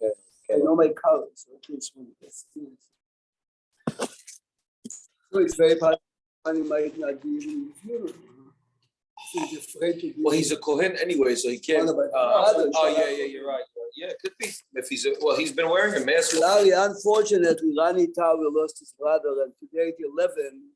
I know my colors. Okay, it's one of the best things. So it's very possible he might not be even in the funeral. He's afraid to be. Well, he's a Kohen anyway, so he can't. Yeah, you're right. Yeah, it could be. If he's he's been wearing a mask. Larry, unfortunately, Rani Tawi lost his brother, and today at 11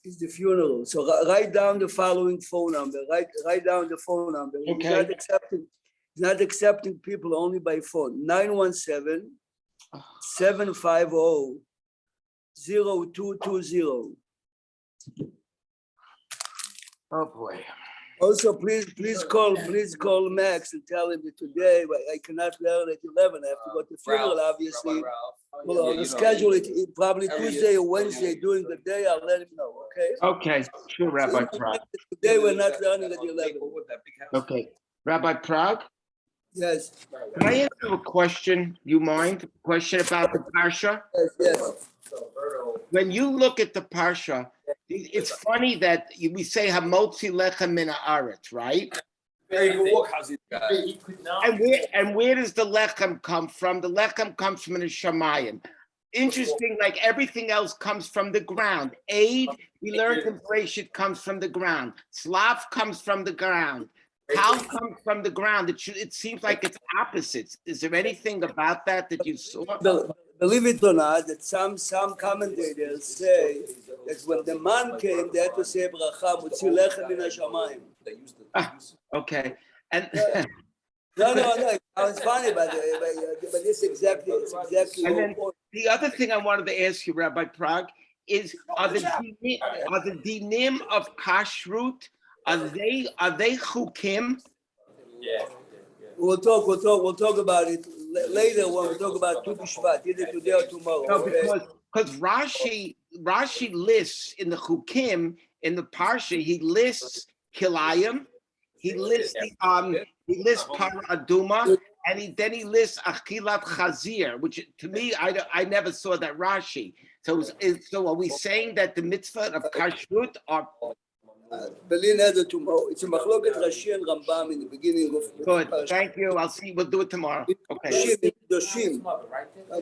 is the funeral. So write down the following phone number. Write down the phone number. Okay. He's not accepting people only by phone. 917-750-0220. Oh boy. Also, please call Max and tell him that today I cannot learn at 11. I have to go to the funeral, obviously. Well, on the schedule it probably Tuesday or Wednesday during the day. I'll let him know. Okay. Okay. Sure, Rabbi Prague. Today we're not learning at 11. Okay, Rabbi Prague. Yes. Can I ask you a question? You mind? A question about the parsha? Yes. When you look at the parsha, it's funny that we say Hamotzi lechem min haaretz, right? And where does the lechem come from? The lechem comes from the Shamayim. Interesting, like everything else comes from the ground. Aid, we learned in Perashat comes from the ground. Slav comes from the ground. Kal comes from the ground. It seems like it's opposites. Is there anything about that you saw? Believe it or not, that some commentators say that when the man came, they had to say bracha, mutzi lechem min hashamayim. Okay. And No. It sounds funny, but it's exactly. And then the other thing I wanted to ask you, Rabbi Prague, is are the dinim of kashrut, are they chukim? Yeah. We'll talk about it later when we talk about Tu B'Shvat, either today or tomorrow. No, because Rashi lists in the chukim in the parsha, he lists kilayim, he lists para aduma, and then he lists achilat chazir, which to me I never saw that Rashi. So are we saying that the mitzvah of kashrut are? Tomorrow. It's a machloket Rashi and Rambam in the beginning of. Good. Thank you. I'll see. We'll do it tomorrow. Okay. Doshim.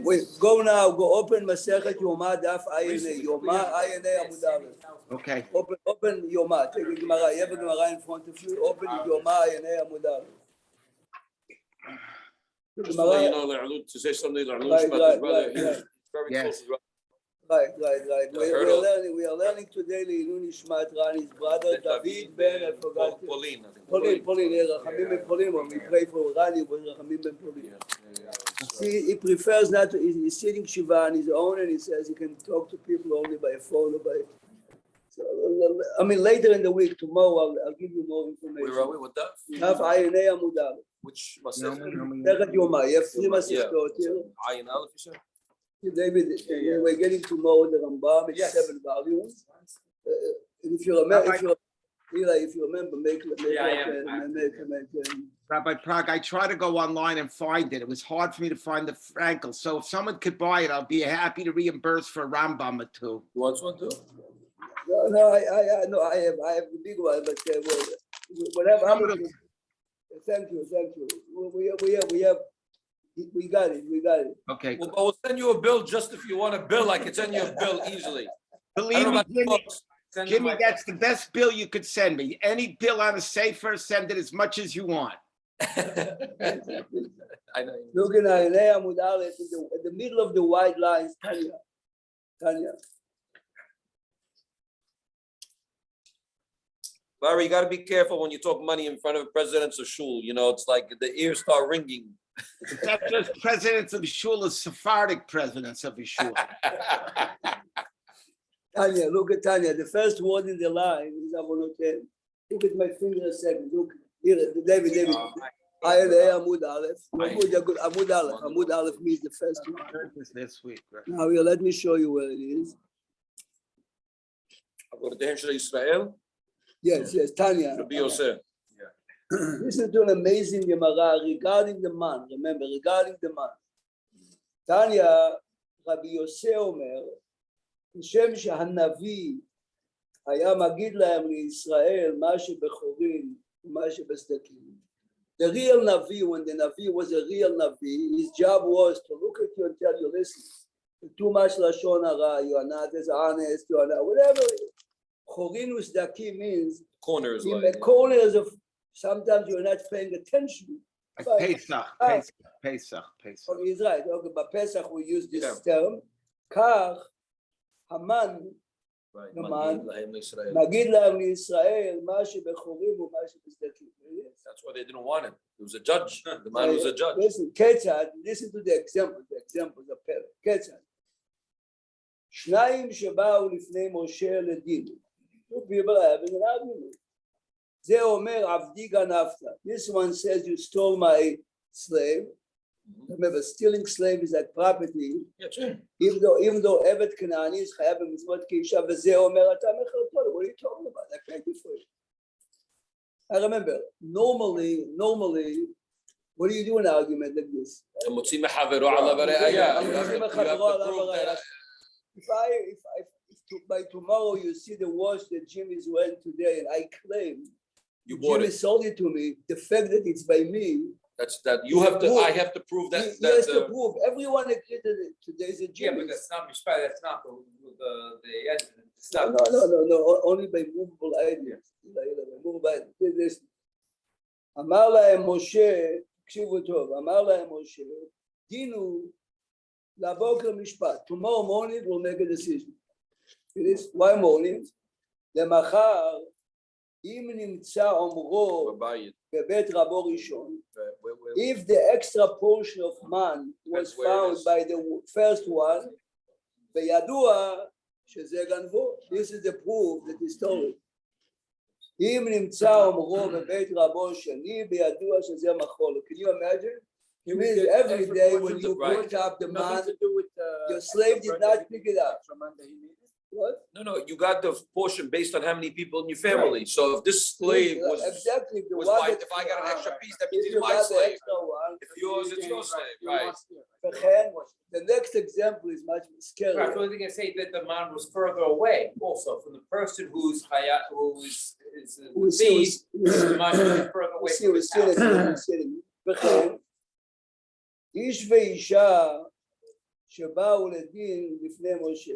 Wait. Go now. Go open Masechet Yoma Daf Ayine. Yoma Ayine Amud Aleph. Okay. Open Yoma. Take a Gemara. You have a Gemara in front of you. Open Yoma Ayine Amud Aleph. Just to let you know, to say something, Right. We are learning today Leilun Ishmat Rani's brother David Ben. I forgot. Pauline. Rachamim ben Pauline. When we pray for Rani, it was Rachamim ben Pauline. See, he prefers not to. He's sitting Shiva on his own, and he says he can talk to people only by phone or by. So, I mean, later in the week, tomorrow, I'll give you more information. Where are we with that? Daf Ayinei Amud Aleph. Which Masechet? Sechet Yoma. You have 3 Masechtot here. Ayin Aleph, you said? David, we're getting to know the Rambam. It's 7 volumes. If you remember, make Rabbi Prague, I try to go online and find it. It was hard for me to find the Frankel. So if someone could buy it, I'll be happy to reimburse for a Rambam or two. You want one too? No, I have the big one, but whatever. Thank you. We got it. Okay. Well, but we'll send you a bill just if you want a bill. I can send you a bill easily. Believe me, Jimmy, that's the best bill you could send me. Any bill on a safer, send it as much as you want. I know. Look at Ayinei Amud Aleph in the middle of the white lines, Tanya. Larry, you got to be careful when you talk money in front of presidents of shul. You know, it's like the ears start ringing. It's not just presidents of shul, it's Sephardic presidents of shul. Tanya, look at Tanya. The first word in the line is Avonotem. Look at my finger a second. Look here, David. Ayinei Amud Aleph. Amud Aleph means the first one. This week, right? Now here, let me show you where it is. Israel. Yes, Tanya. Listen to an amazing Gemara regarding the man. Remember, regarding the man. Tanya, Rabbi Yosef Omer, כשם שהנביא היה מגיד להם לישראל מה שבחורים ומה שבסדקים. The real Navi, when the Navi was a real Navi, his job was to look at you and tell you, listen, too much Lashon Hara, you are not as honest, you are not, whatever. Chorinus Daki means Corners, in like the corners of, sometimes you're not paying attention. But- Pesach. Okay, he's right. Okay, but Pesach we use this term. Kach, Haman, right. Haman, Magid lahem Yisrael. Magid lahem Yisrael, ma shebechorim u ma shebesdakim. That's why they didn't want him. He was a judge. The man was a judge. Listen, Ketzad, listen to the examples of Perek. Ketzad. שניים שבאו לפני משה לדין. Two people are having an argument. זה אומר עבדי גנבת. This one says you stole my slave. Remember, stealing slave is like property. Yeah, sure. Even though עבד כנעני is חייב במצוות כאישה, וזה אומר אתה מחרתו. What are you talking about? I can't do for you. I remember, normally, what do you do in an argument like this? מוציא מחברו עליו הראיה. If by tomorrow you see the watch that Jim is wearing today and I claim You bought Jimmy it. sold it to me, the fact that it's by me, That's that. You have to. I have to prove that. he has to prove. Everyone agreed that today's a Jimmy. Yeah, but that's not mishpat. That's not the end. It's not. No. Only by movable ideas. movable ideas. אמר להם משה, תקשיבו טוב, אמר להם משה, דינו לבוקר משפט. Tomorrow morning we'll make a decision. It is why morning? למחר, אם נמצא אומרו בבית רבו ראשון, if the extra portion of man was found by the first one, וידוע שזה גנבו. This is the proof that he stole it. אם נמצא אומרו בבית רבו שני, בידוע שזה מחול. Can you imagine? It means every day when you put up the man, your slave did not pick it up. What? No. You got the portion based on how many people in your family. So if this slave was exactly was my, if I got an extra piece, that means it's my slave. If yours, it's your slave, right? The next example is much scarier. Right, so they're going to say that the man was further away also from the person who's the thief. The man was further away from his house. וכן, איש ואישה שבאו לדין לפני משה.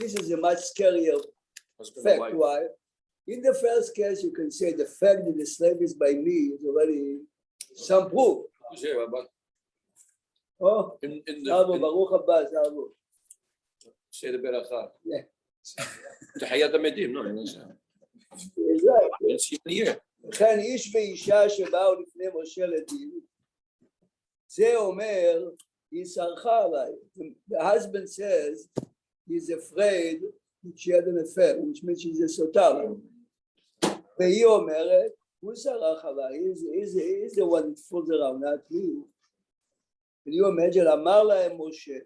This is a much scarier fact. Why? In the first case, you can say the fact that the slave is by me is already some proof. Oh, Baruch Haba, Zarbo. Say the beracha. Yeah. Tahiyat hamedim. No, exactly. וכן איש ואישה שבאו לפני משה לדין, זה אומר, היא סרחה עליי. The husband says he's afraid that she had an affair, which means she's a סוטה. והיא אומרת, הוא סרח עליי, he's the one that fools around, not me. Can you imagine? אמר להם משה,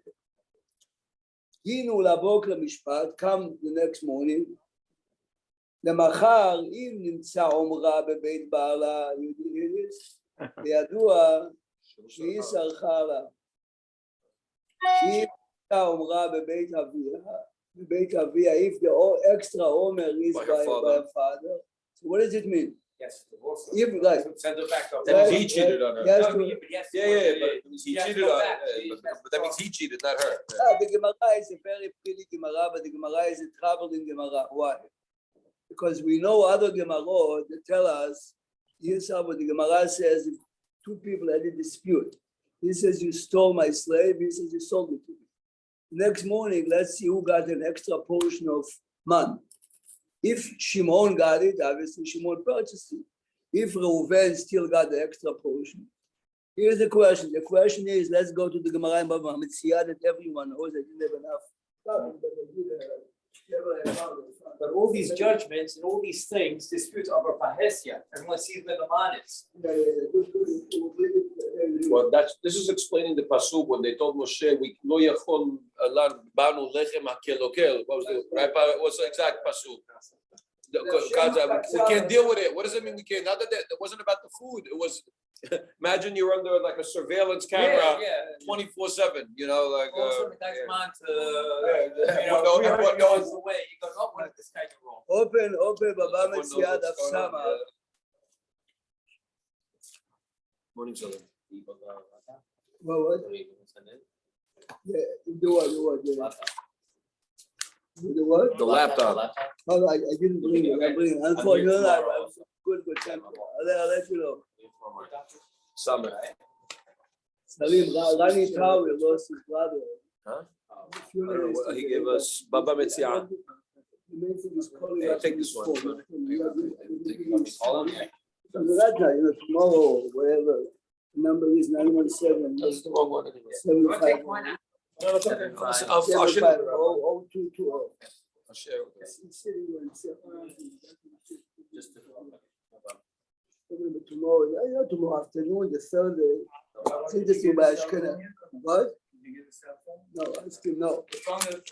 דינו לבוקר משפט, come the next morning, למחר, אם נמצא עומרה בבית בעלה, וידוע שהיא סרחה עליו. אם נמצא עומרה בבית אביה, if the extra Omer is by a father, so what does it mean? Yes, divorce. If, like, Send her back up. That means he cheated on her. Yes, No, to- yes, But he yes, cheated go on back. her. But that means he cheated, not her. The Gemara is a very pretty Gemara, but the Gemara is a troubling Gemara. Why? Because we know other Gemarot that tell us, here's how what the Gemara says, if two people had a dispute. He says, you stole my slave. He says, you sold it to me. Next morning, let's see who got an extra portion of man. If Shimon got it, obviously Shimon purchased it. If Reuven still got the extra portion. Here's the question. The question is, let's go to the Gemara in Bava Metzia that everyone knows I didn't have enough. But all these judgments and all these things dispute over Pahesia. Everyone sees where the man is. Well, this is explaining the pasuk when they told Moshe, "We lo yachol banu lechem hakelokel." What was the right? What's the exact pasuk? We can't deal with it. What does it mean? We can't. Not that it wasn't about the food. It was. Imagine you're under like a surveillance camera, 24/7. You know, like. All of a sudden, the next man to, What 300 yards away, he goes, "Oh, what did this guy do wrong?" Open Bava Metzia daf Samach. Morning, Sullivan. What? Yeah, the what? The laptop. Oh, I didn't bring it. I bring it. Unfortunately, I was good temper. I'll let you know. Summer. Salim, Rani Tawi lost his brother. Huh? The funeral I don't know what he gave us. Baba Metzia. The main thing is calling Yeah, up take to this his one. phone. All of them. That night, tomorrow, whatever, the number is 917 That's the wrong one. Anyway. 751 No, it's okay. I'll share it. 0220. I'll share it. It's sitting on Just tomorrow, not tomorrow afternoon, the Thursday. It's interesting about Ashkenaz. What? No, I'm still no.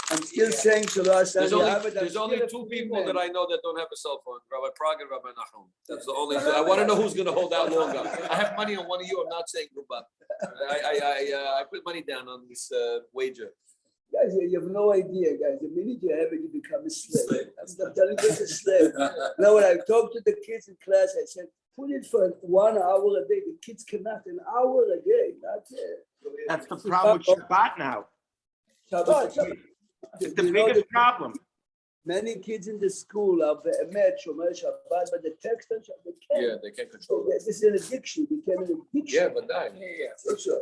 I'm still saying to us, there's only two people that I know that don't have a cell phone, Rabbi Prague and Rabbi Nachum. That's the only. I want to know who's going to hold out longer. I have money on one of you. I'm not saying goodbye. I put money down on this wager. Guys, you have no idea, guys. The minute you have it, you become a slave. I'm telling you, it's a slave. Now, when I talk to the kids in class, I said, put it for 1 hour a day. The kids cannot, an hour a day. That's it. That's the problem with Shabbat now. Shabbat. It's the biggest problem. Many kids in the school are met Shomer Shabbat, but the text on Shabbat, they can't. Yeah, they can't control it. This is an addiction. Became an addiction. Yeah, but that. For sure.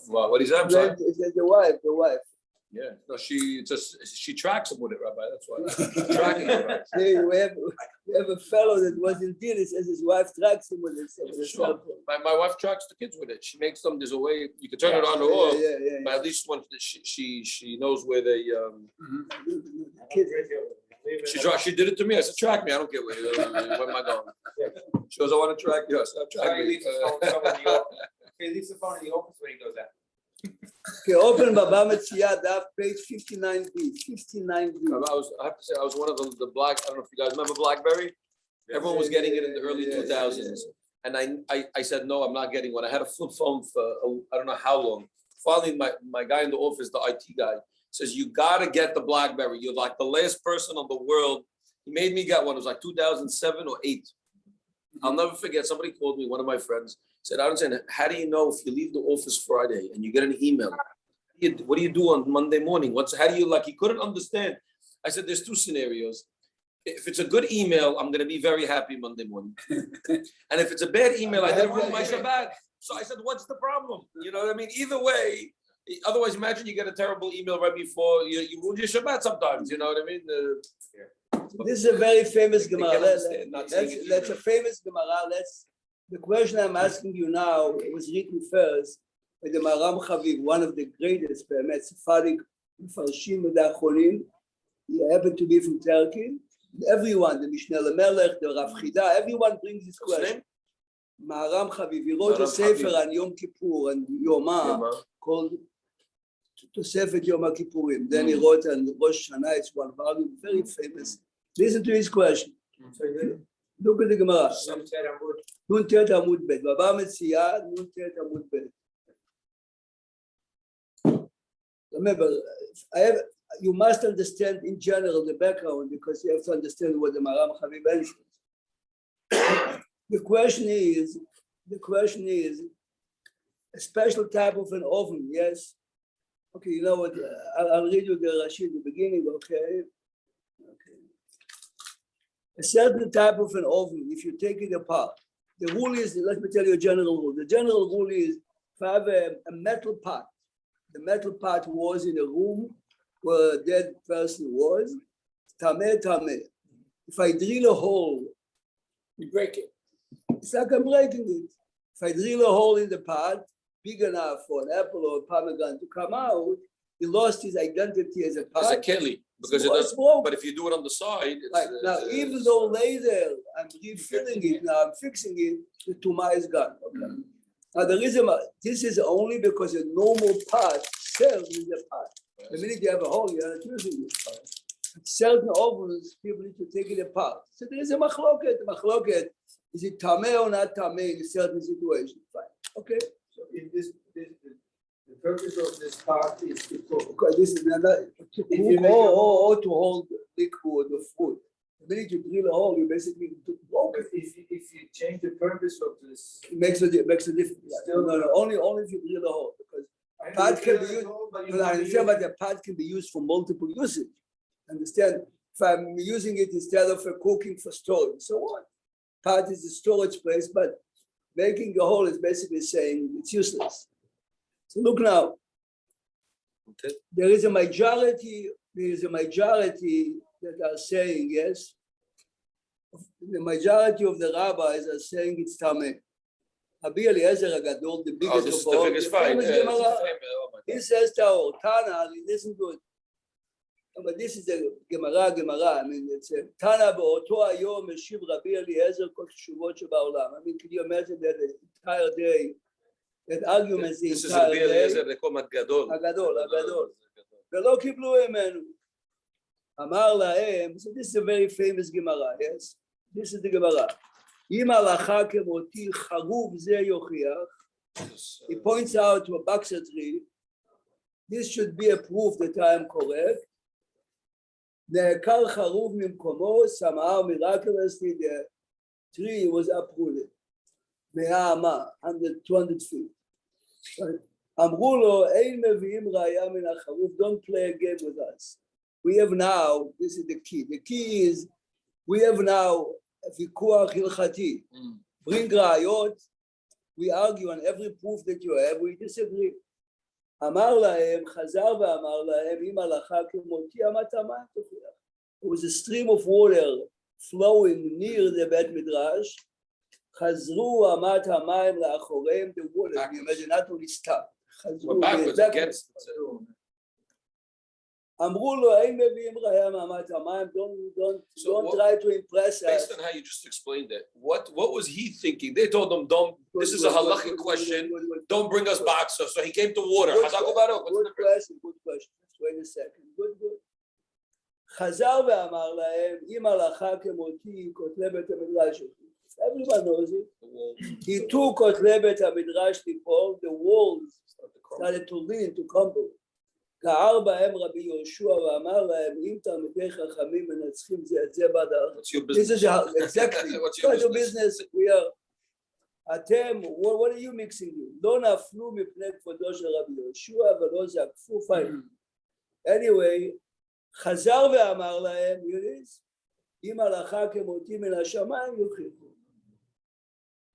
Well, what is that? I'm sorry. It's the wife. Yeah, no, she tracks him with it, Rabbi. That's why. Tracking it, right? See, we have a fellow that was in deal. He says his wife tracks him with his cell phone. My wife tracks the kids with it. She makes them. There's a way you can turn it on or off. Yeah. But at least once she knows where they. Kids. She did it to me. I said, track me. I don't care where am I going. She goes, I want to track you. I said, track me. He leaves the phone in the office when he goes out. Okay, open Baba Metzia, that page 59B. 59B. I have to say, I was one of the black. I don't know if you guys remember BlackBerry. Everyone was getting it in the early 2000s, and I said no, I'm not getting one. I had a flip phone for I don't know how long. Finally, my guy in the office, the IT guy, says you gotta get the BlackBerry. You're like the last person on the world. He made me get one. It was like 2007 or 8. I'll never forget. Somebody called me, one of my friends, said, I don't say, how do you know if you leave the office Friday and you get an email? What do you do on Monday morning? How do you like? He couldn't understand. I said, there's 2 scenarios. If it's a good email, I'm going to be very happy Monday morning. And if it's a bad email, I didn't ruin my Shabbat. So I said, what's the problem? You know what I mean? Either way, otherwise, imagine you get a terrible email right before you ruin your Shabbat sometimes. You know what I mean? This is a very famous Gemara. That's a famous Gemara. The question I'm asking you now was written first by the Maram Chaviv, one of the greatest Sephardic Farshim Achronim. He happened to be from Turkey. Everyone, the Mishnah Melech, the Rav Chida, everyone brings this question. Maram Chaviv, he wrote a sefer on Yom Kippur and Yoma called Tosefet Yom Kippurim. Then he wrote on Rosh Hashanah, it's one volume, very famous. Listen to his question. Look at the Gemara. Nun Tet Amud Bet. Baba Metzia, Nun Tet Amud Bet. Remember, you must understand in general the background because you have to understand what the Maram Chaviv answers. The question is a special type of an oven, yes? Okay, you know what? I'll read you the Rashi at the beginning, okay? A certain type of an oven, if you take it apart, the rule is, let me tell you a general rule. The general rule is if I have a metal pot, the metal pot was in a room where a dead person was, tameh. If I drill a hole, you break it. It's like I'm breaking it. If I drill a hole in the pot, big enough for an apple or a pomegranate to come out, he lost his identity as a pot. As a keli, because but if you do it on the side, it's, right. Now, even though later I'm refilling it, now I'm fixing it, the tumah is gone. Okay. Now the reason this is only because a normal pot sells in the pot. The minute you have a hole, you're not using it. Certain ovens, people need to take it apart. So there is a machloket. Machloket, is it tameh or not tameh in a certain situation? Fine. Okay. So in this the purpose of this pot is to cook. Okay, this is another to cook or to hold liquid or food. The minute you drill a hole, you basically broke it. If you change the purpose of this. It makes a difference. No, only if you drill a hole, because pad can be used. I understand, but the pad can be used for multiple uses. Understand? If I'm using it instead of cooking for storage, so what? Pad is a storage place, but making a hole is basically saying it's useless. So look now. Okay. There is a majority that are saying yes. The majority of the rabbis are saying it's tameh. Rabbi Eliezer HaGadol, the biggest This is of the all, biggest the fight. famous Yeah, Gemara, oh my he God. says Taor, Tana, listen good. But this is the Gemara. I mean, it's a Tana be'oto hayom meshiv Rabbi Eliezer kol teshuvot shebaolam. I mean, can you imagine that the entire day, that arguments the This is entire Rabbi day? Eliezer, they call him Gadol. הגדול. ולא קיבלו ממנו. אמר להם, so this is a very famous Gemara, yes? This is the Gemara. אם הלכה כמותי חרוב זה יוכיח, he points out to a boxer tree, this should be a proof that I am correct. נעקר חרוב ממקומו, somehow miraculously the tree was uprooted. 100 אמה, 200 feet. אמרו לו, אין מביאים ראיה מן החרוב, don't play a game with us. We have now, this is the key is, we have now a ויכוח הלכתי. Bring ראיות, we argue on every proof that you have, we disagree. אמר להם, חזר ואמר להם, אם הלכה כמותי אמת המים תוכיח. There was a stream of water flowing near the בית מדרש, חזרו אמת המים לאחוריהם, the water, you imagine, not only stopped. We're backwards against it. אמרו לו, אין מביאים ראיה מאמת המים, don't try to impress us. Based on how you just explained it, what was he thinking? They told him, this is a halachic question, don't bring us boxer. So he came to water. Good question. Wait a second. Good. חזר ואמר להם, אם הלכה כמותי, כותלי בית המדרש. Everyone knows it. He took כותלי בית המדרש ליפול, the walls started to lean, to crumble. גער בהם רבי יהושע ואמר להם, אם תלמידי חכמים מנצחים זה את זה בדרך. This is exactly. What's your business? We are. אתם, what are you mixing? לא נפלו מפני כבודו של רבי יהושע ולא זקפו פיים. Anyway, חזר ואמר להם, אם הלכה כמותי מן השמיים יוכיחו.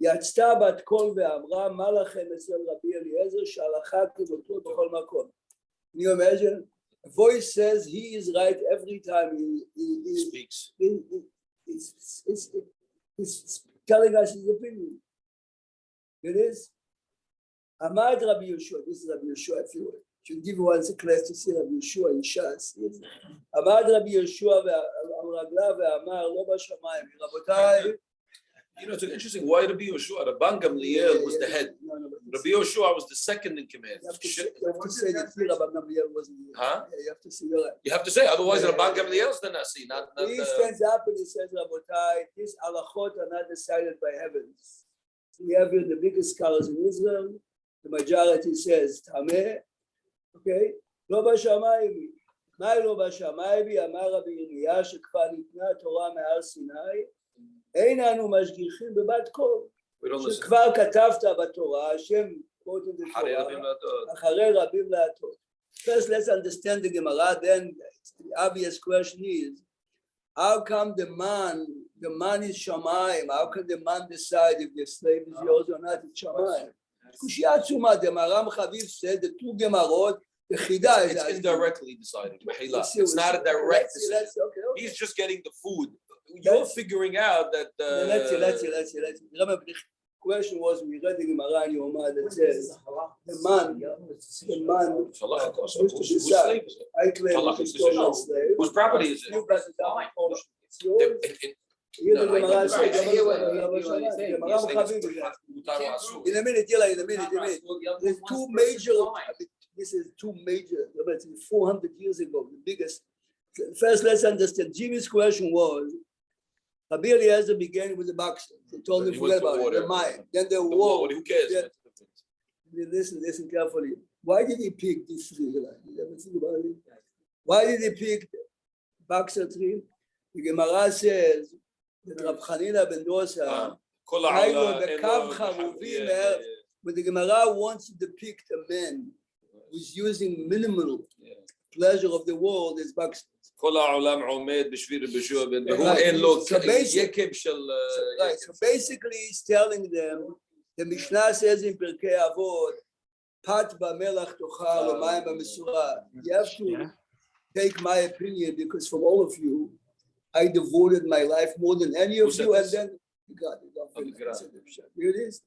יצתה בת קול ואמרה, מה לכם אצל רבי אליעזר שהלכה כמותו בכל מקום. Can you imagine? A voice says he is right every time he speaks. He's telling us his opinion. It is. Amad Rabbi Yeshua. This is Rabbi Yeshua, if you will. Should give once a class to see Rabbi Yeshua in Shas. Amad Rabbi Yeshua ve'amragla ve'amar lo b'shamayim. Rabotai. You know, it's interesting. Why Rabbi Yeshua? Rabban Gamliel was the head. Rabbi Yeshua was the second in command. You have to say that here Rabban Gamliel wasn't here. Huh? Yeah, you have to say, you're right. You have to say, otherwise Rabban Gamliel is the Nasi. He stands up and he says, Rabotai, these halachot are not decided by heavens. We have here the biggest scholars in Israel. The majority says, Tameh. Okay? לא בשמיים. מה לא בשמיים? אמר רבי ירמיה שכבר ניתנה תורה מהר סיני. אין אנו משגיחים בבת קול. שכבר כתבת בתורה, השם quoted the Torah, אחרי רבים להטות. First, let's understand the Gemara. Then the obvious question is, how come the man is Shamayim? How can the man decide if the slave is yours or not? It's Shamayim. The Maram Chaviv said the two Gemarot, the Chida is indirectly decided. It's not a direct decision. Okay. He's just getting the food. You're figuring out that let's see. The question was, we read the Gemara in Yoma that says the man used to decide. I claim it's slave. Whose property is it? It's yours. In a minute. There's two major. This is two major. 400 years ago, the biggest. First, let's understand. Jimmy's question was, Rabbi Eliezer began with the boxer. They told him forget about it. The mine. Then the wall. Who cares? Listen carefully. Why did he pick this tree? You ever think about it? Why did he pick boxer tree? The Gemara says that Rab Chanina ben Dosa, כל העולם, אין לו- but the Gemara wants to depict a man who's using minimal pleasure of the world as backstones. כל העולם עומד בשביל רבשוע בן, והוא Right. אין לו So basically- יקב של... Right. So basically, he's telling them, the Mishnah says in Pirkei Avot, Pat b'melach tochal u'mayim b'mesurah. You have to take my opinion because from all of you, I devoted my life more than any of Who said you, and this? then you got it. Okay, good. Here it is.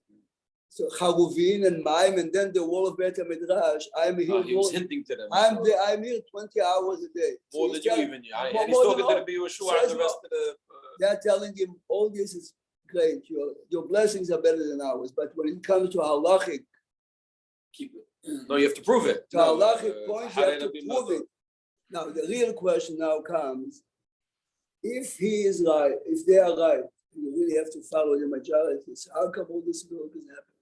So Charuvin and Mayim, and then the wall of Beit HaMidrash. I'm here. He was hinting to them. I'm here 20 hours a day. So More he's than you telling- even. more- And he's more talking than to the Yeshua Says and the rest of the... They're telling him all this is great. Your blessings are better than ours, but when it comes to halachic, Keep it. No, you have to prove it. to No, halachic points, you have to Harei prove it. Now the real question now comes: if he is right, if they are right, you really have to follow the majority. So how come all this miracles happen?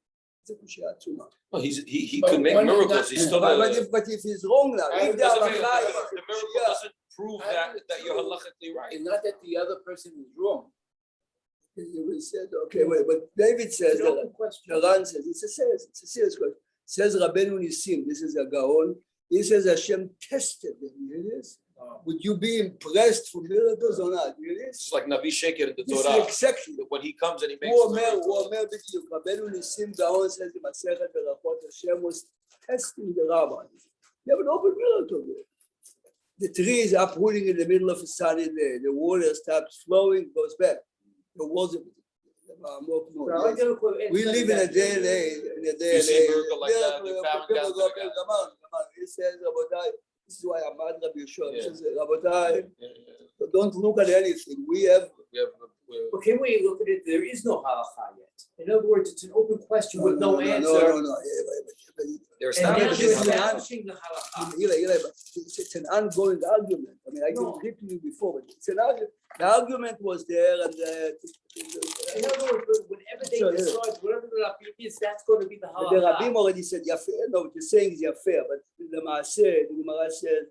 It's a kushia too much. No, he But could make one is miracles. not- He's still But if he's wrong now, if the doesn't mean halakha that is the miracle doesn't prove that you're halachically right. It's not that the other person is wrong. we said, okay, wait, but David says It's an that. open question. Naran says, it's a serious question. Says Rabbeinu Nisim, this is a Gaon. He says Hashem tested them. You hear this? Would you be impressed for miracles or not? You hear this? It's like Navi Sheker in the This Torah. is exactly. When he comes and he makes הוא miracles. אומר בדיוק, רבנו ניסים גאון says במסכת ברכות, Hashem was testing the rabbis. You have an open miracle there. The tree is uprooting in the middle of a sunny day. The water stops flowing, goes back. The walls of we live in a day and age. You see a miracle like that, you found down to the guy. He says, Rabotai, this is why Ahmad Rabbi Yeshua Yeah. says, Rabotai, Yeah. don't look at anything. We have But can we look at it, there is no halakha yet. In other words, it's an open question with no answer. No. They're And now Establishing you're this is an establishing the halakha. Eli, but it's an ongoing argument. I mean, I No. can read to you before, but it's an argument. The argument was there, and In other words, whenever they So, decide, whatever the rabbi is, that's going to be the the halakha. Rabbim already said Yafeh. No, what you're saying is Yafeh, but the Maaseh, the Gemara says,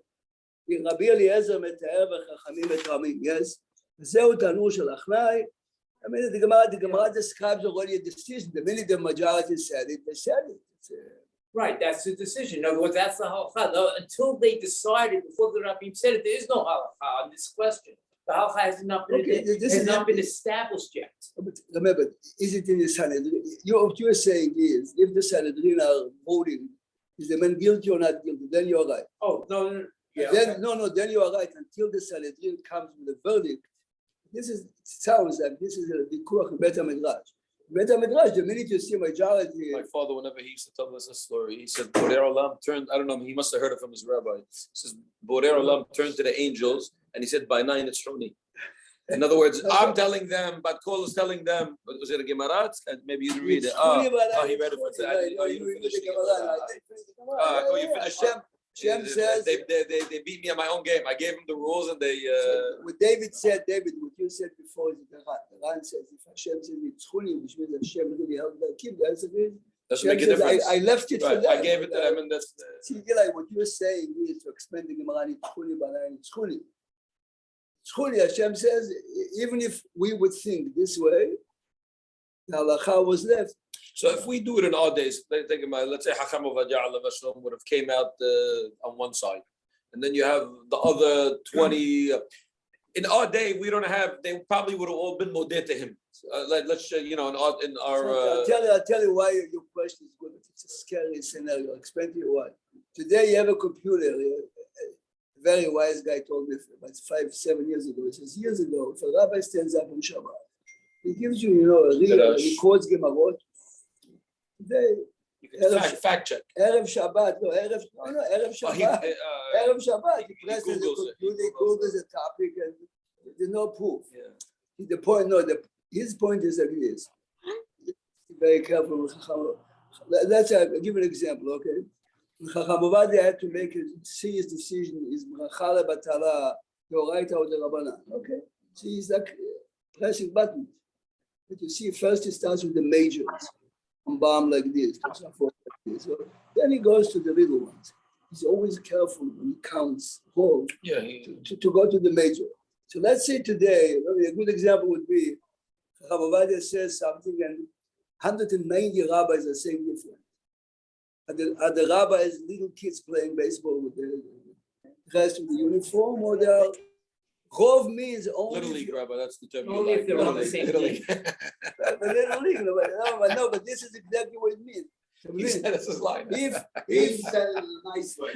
Rabbi Eliezer מתאר וחכמים מתרמים. Yes, זהו תנור של אחנאי. I mean, the Gemara describes already a decision. The minute the majority said it, they said it. Right, that's the decision. In other words, that's the halakha. No, until they decided before the rabbi said it, there is no halakha on this question. The halakha has not been, Okay, this has is not the- been established yet. But remember, is it in the Sanhedrin? What you're saying is, if the Sanhedrin are voting, is the man guilty or not guilty? Then you're right. Oh, no. Yeah. Then then you are right. Until the Sanhedrin comes with a verdict, sounds like this is a vikuach in Beit HaMidrash. Beit HaMidrash, the minute you see majority, My father, whenever he used to tell us a story, he said, Borei Olam turned, I don't know, he must have heard it from his rabbi. He says, Borei Olam turned to the angels, and he said, by 9, it's Shoni. In other words, I'm telling them, but Kol is telling them, was it a Gemara? Maybe you didn't read it. He read it for I didn't finish the Gemara. Hashem says, they beat me at my own game. I gave them the rules and they what David said, what you said before is the Ran. The Ran says, if Hashem says it's Chuni, which means Hashem really helped the kid, the answer is, doesn't Hashem make a says, difference. I left it for Right, them. I gave it to them and that's See, like what you're saying is to expand the Gemara, it's Chuni, but it's Chuni. It's Chuni, Hashem says, even if we would think this way, the halakha was left. so if we do it in our days, think about it, let's say Hacham Ovadia Alav Hashem would have came out on one side, and then you have the other 20. In our day, we don't have. They probably would have all been modeh to him. Let's in our. I'll tell you why your question is good. It's a scary scenario. I'll explain to you why. Today you have a computer. A very wise guy told me about 5-7 years ago. He says, years ago, if a rabbi stands up on Shabbat, he gives you, a real, he quotes Gemarot. Today, You can fact check. Erev Shabbat, Erev Shabbat. Erev Shabbat, he presses the Googles it. computer, he Googles the topic, and there's no proof. Yeah. The point, his point is like this. Very careful with Chacham. Let's I'll give an example, okay? Chacham Ovadia had to make a serious decision: is bracha lebatala deoraita or derabbanan? Okay, so he's like pressing buttons. But you see, first he starts with the majors, on bomb like this, so then he goes to the little ones. He's always careful when he counts whole Yeah. to go to the major. So let's say today, a good example would be, Rav Ovadia says something and 190 rabbis are saying different. Are the rabbis little kids playing baseball with the rest of the uniform, or they are? Rov means only. Little League, Rabbi, that's the term. you Only like. if they're on the same Little team. League. But Little League, no, but this is exactly what it means. He said this is line. If said it in a nice way.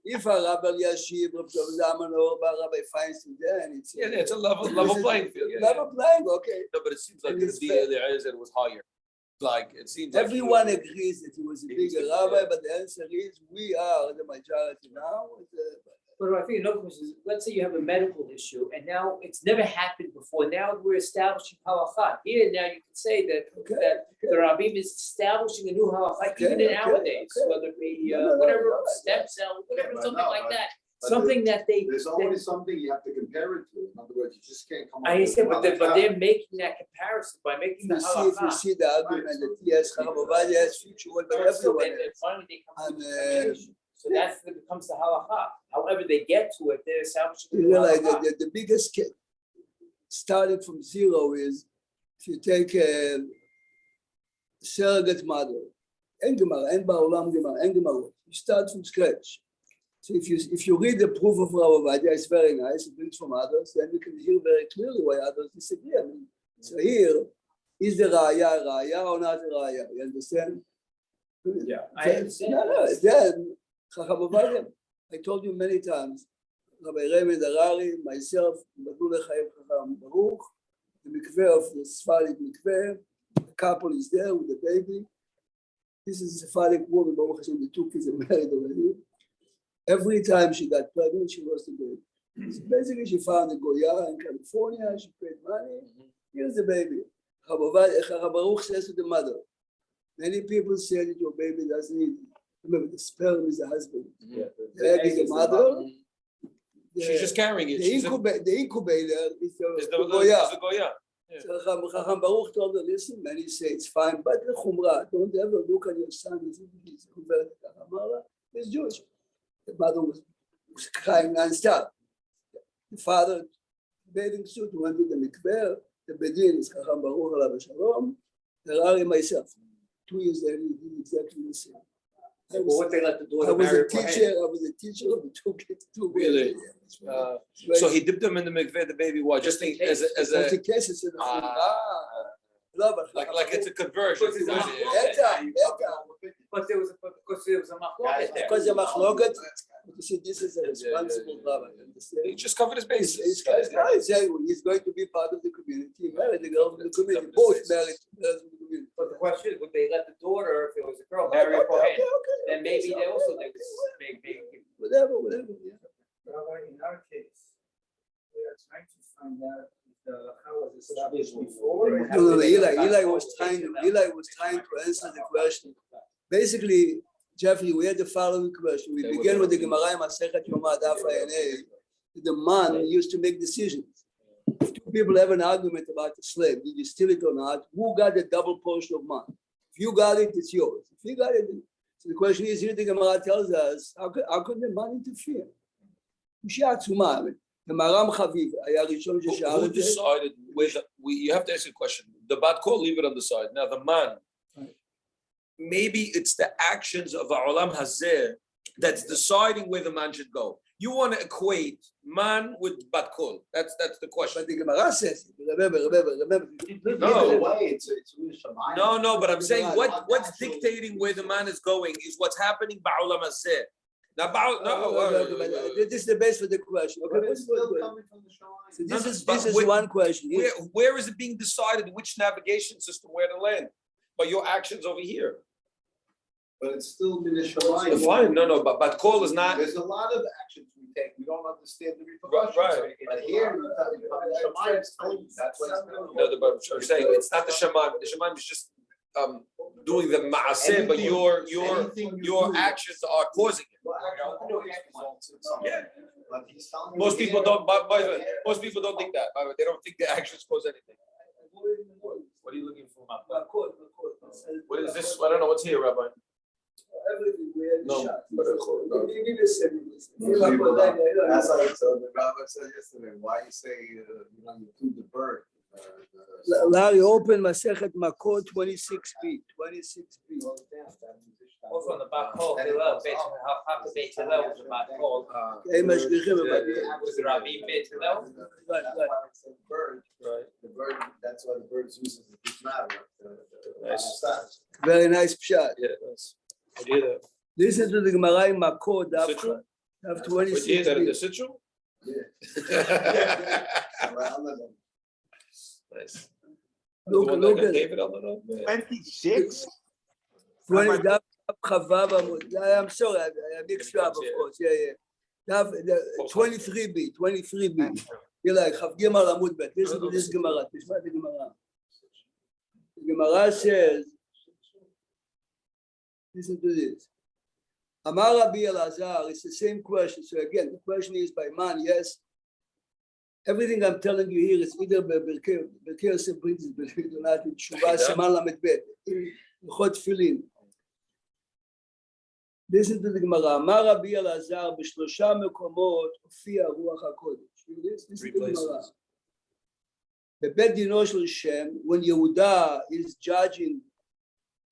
if a Rabbi Yashiv, Rabbi Zaman, or Rabbi Feinstein, then it's It's a level playing field. Yeah, level playing, okay. No, but it seems like And the it's deal there is it was higher. Like it seems like Everyone agrees that he was a bigger rabbi, but the answer is we are the majority now. But I think another question is, let's say you have a medical issue and now it's never happened before. Now we're establishing halakha. Here now you can say that the Rabbim is establishing a new halakha, even in our days, whether it be whatever stem cell, whatever, something like that. Something that they. There's always something you have to compare it to. In other words, you just can't come up. I understand, but they're making that comparison by making the If you halakha. see the argument that yes, Rav Ovadia has future, but everyone And has. finally they come to And, the determination. So that's when it becomes the halakha. However they get to it, they're establishing the You realize halakha. that the biggest starting from zero is if you take a surrogate mother, en Gemara, en Ba'olam Gemara, en Gemara, you start from scratch. So if you read the proof of Rav Ovadia, it's very nice. It brings from others, then you can hear very clearly why others disagree. I mean, so here is the raya or not the raya? You understand? Yeah, I understand. No, then Chacham Ovadia, I told you many times, Rabbi Raymond Harari, myself, Badul Chaim Chacham Baruch, the mikveh of the Sephardic mikveh, the couple is there with the baby. This is a Sephardic woman, Baruch Hashem, the two kids are married already. Every time she got pregnant, she lost the baby. So basically, she found a Goya in California, she paid money, here's the baby. Chacham Baruch says to the mother, many people say that your baby doesn't need, remember, the sperm is the husband. The egg is the mother. she's just carrying it. The She's incubator is the the Goya. Goya. Yeah. So Chacham Baruch told her, listen, and he said, it's fine, but the Chumrah, don't ever look at your son, he's converted. He's Jewish. The mother was crying non-stop. The father, bathing suit, went to the mikveh, the bedin is Chacham Baruch alav shalom, Harari myself. 2 years later, he did exactly the same. What they let the I daughter was marry a teacher of the two kids. Really? So he dipped them in the mikveh, the baby was just as a cases in the like it's a conversion. But there was a machloket there. because the machloket, you see, this is a responsible rabbi. He just covered his bases. He's going to be part of the community. He married the girl from the community. Both married members of the community. But the question is, would they let the daughter, if it was a girl, marry a kohen? Then maybe they also did maybe. Whatever. Yeah. Rabbi, in our case, we are trying to find out if the halakha was established before. No, Eli was trying to answer the question. Basically, Jeffrey, we had the following question. We began with the Gemara in Masechet Yoma Daf Ayinei. The man used to make decisions. If two people have an argument about the slave, did you steal it or not? Who got the double portion of man? If you got it, it's yours. If you got it, so the question is here. The Gemara tells us how could the man interfere? The Maram Chaviv, Who decided you have to ask a question. The Bat Kol, leave it on the side. Now the man, maybe it's the actions of Olam Hazeh that's deciding where the man should go. You want to equate man with Bat Kol. That's the question. But the Gemara says, remember. No, but I'm saying what's dictating where the man is going is what's happening ba'olam hazeh. Now, this is the base for the question. Okay, But it's still coming from the Shaare. so this is one question. Where is it being decided which navigation system where to land? By your actions over here. But it's still been a Shaare. Fine, no, but call is not. There's a lot of actions we take. We don't understand the repercussions. Right. But here, the Shaare is telling you that's what it's going No, but I'm saying it's not the shaman. The shaman is just doing the maaseh, but your actions are causing it. Yeah. Most people don't. By the way, most people don't think that. By the way, they don't think the actions cause anything. What are you looking for? What is this? I don't know what's here, Rabbi. everything we had No, shot. but Give me a second. That's how the rabbi said yesterday. Why you say you include the bird? Larry, open Masechet Makot 26b. 26b. Also on the back hall, half the Beit Hillel was the back hall. Hey, Mashgichim, Was the Rabbi Beit Hillel? Right. Bird, right? The bird. That's why the bird's used as a matter. Nice. Very nice pshat. Yeah, that's. I hear that. Listen to the Gemara in Makot, daf Sitru? 26b. That in the Sitru? Yeah. Nice. Look at it. David on the 26. 20 daf Chavav Amud. I'm sorry, I mixed you up, of course. Yeah. Daf 23b. 23b. You're like Chav Gimel Amud Bet. Listen to this Gemara. Tishma the Gemara. The Gemara says, listen to this. Amar Rabbi Elazar, it's the same question. So again, the question is by man, yes. Everything I'm telling you here is either Berkei Yosef brings it, believe it or not, in Shuvah Siman Lamed Bet, in Chot Tefillin. Listen to the Gemara. Amar Rabbi Elazar, בשלושה מקומות הופיע רוח הקודש. Listen to the Gemara. בבית דינו של שם, when Yehuda is judging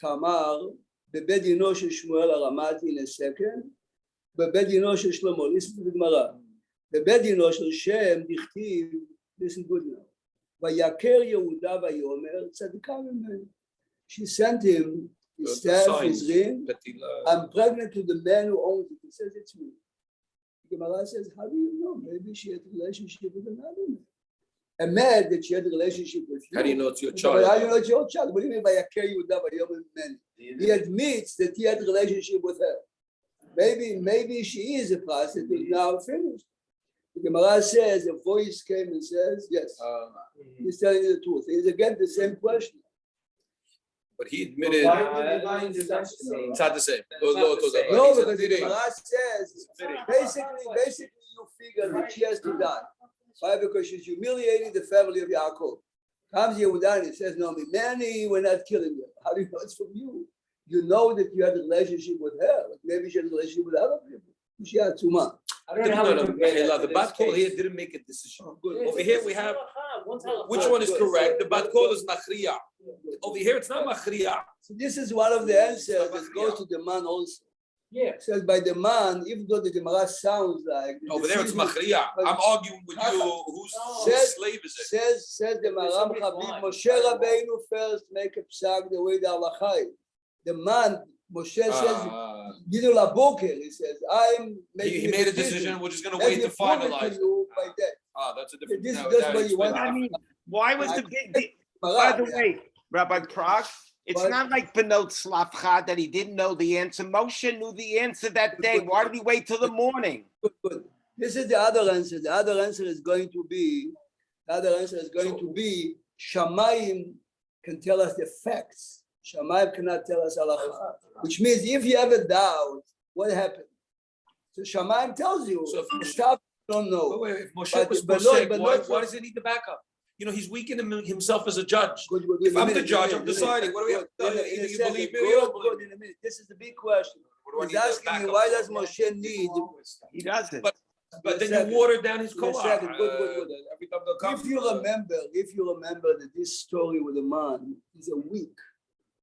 Tamar, בבית דינו של שמואל הרמתי in a second, בבית דינו של שלמה. Listen to the Gemara. בבית דינו של שם דכתיב, listen good now, ויקר יהודה ויאמר צדקה ממנו. She sent him his staff, his ring. I'm pregnant to the man who owns it. He says it's me. The Gemara says, how do you know? Maybe she had a relationship with another man. I'm mad that she had a relationship with you. How do you know it's your But child? how do you know it's your child? What do you mean by Yakir Yehuda Vayomer Meni? He admits that he had a relationship with her. Maybe she is a prostitute now finished. The Gemara says a voice came and says, yes, he's telling you the truth. It's again the same question. But he admitted it's not the same. No, because the Gemara says basically you figure that she has to die. Why? Because she's humiliating the family of Yaakov. Comes Yehuda and says, no, Manny, we're not killing you. How do you know it's from you? You know that you had a relationship with her. Like maybe she had a relationship with other people. She had too much. I don't know how we compare that to The this bat call here case. didn't make a decision. Yeah, Over here we have which one is correct. The bat call is machriya. Over here it's not machriya. So this is one of the answers that goes to the man also. Yeah. It says by the man, even though the Gemara sounds like Over there it's machriya. I'm arguing with you. Whose slave is it? Says the Maram Chabib, Moshe Rabbeinu first make a psak the way the halakha is. The man, Moshe says, Gidul Aboker, he says, I'm making He made a decision. We're just going to wait to finalize. By that. That's a different. This is just what you want. I mean, why was the big? By the way, Rabbi Prague, it's not like Benot Slavcha that he didn't know the answer. Moshe knew the answer that day. Why did he wait till the morning? Good. This is the other answer. The other answer is going to be, Shamayim can tell us the facts. Shamayim cannot tell us halacha. Which means if you have a doubt, what happened? So Shamayim tells you, So if stuff you don't know. Wait, if Moshe was why does he need the backup? You know, he's weakening himself as a judge. Good, If I'm the judge, I'm deciding. What do we have to do? Either you believe me or you don't believe me. In a minute. This is the big question. What do He's I need asking the me, backup why for? does Moshe need? He doesn't. But then you water down his Good. koach. Every time they'll come. If you remember that this story with the man is a week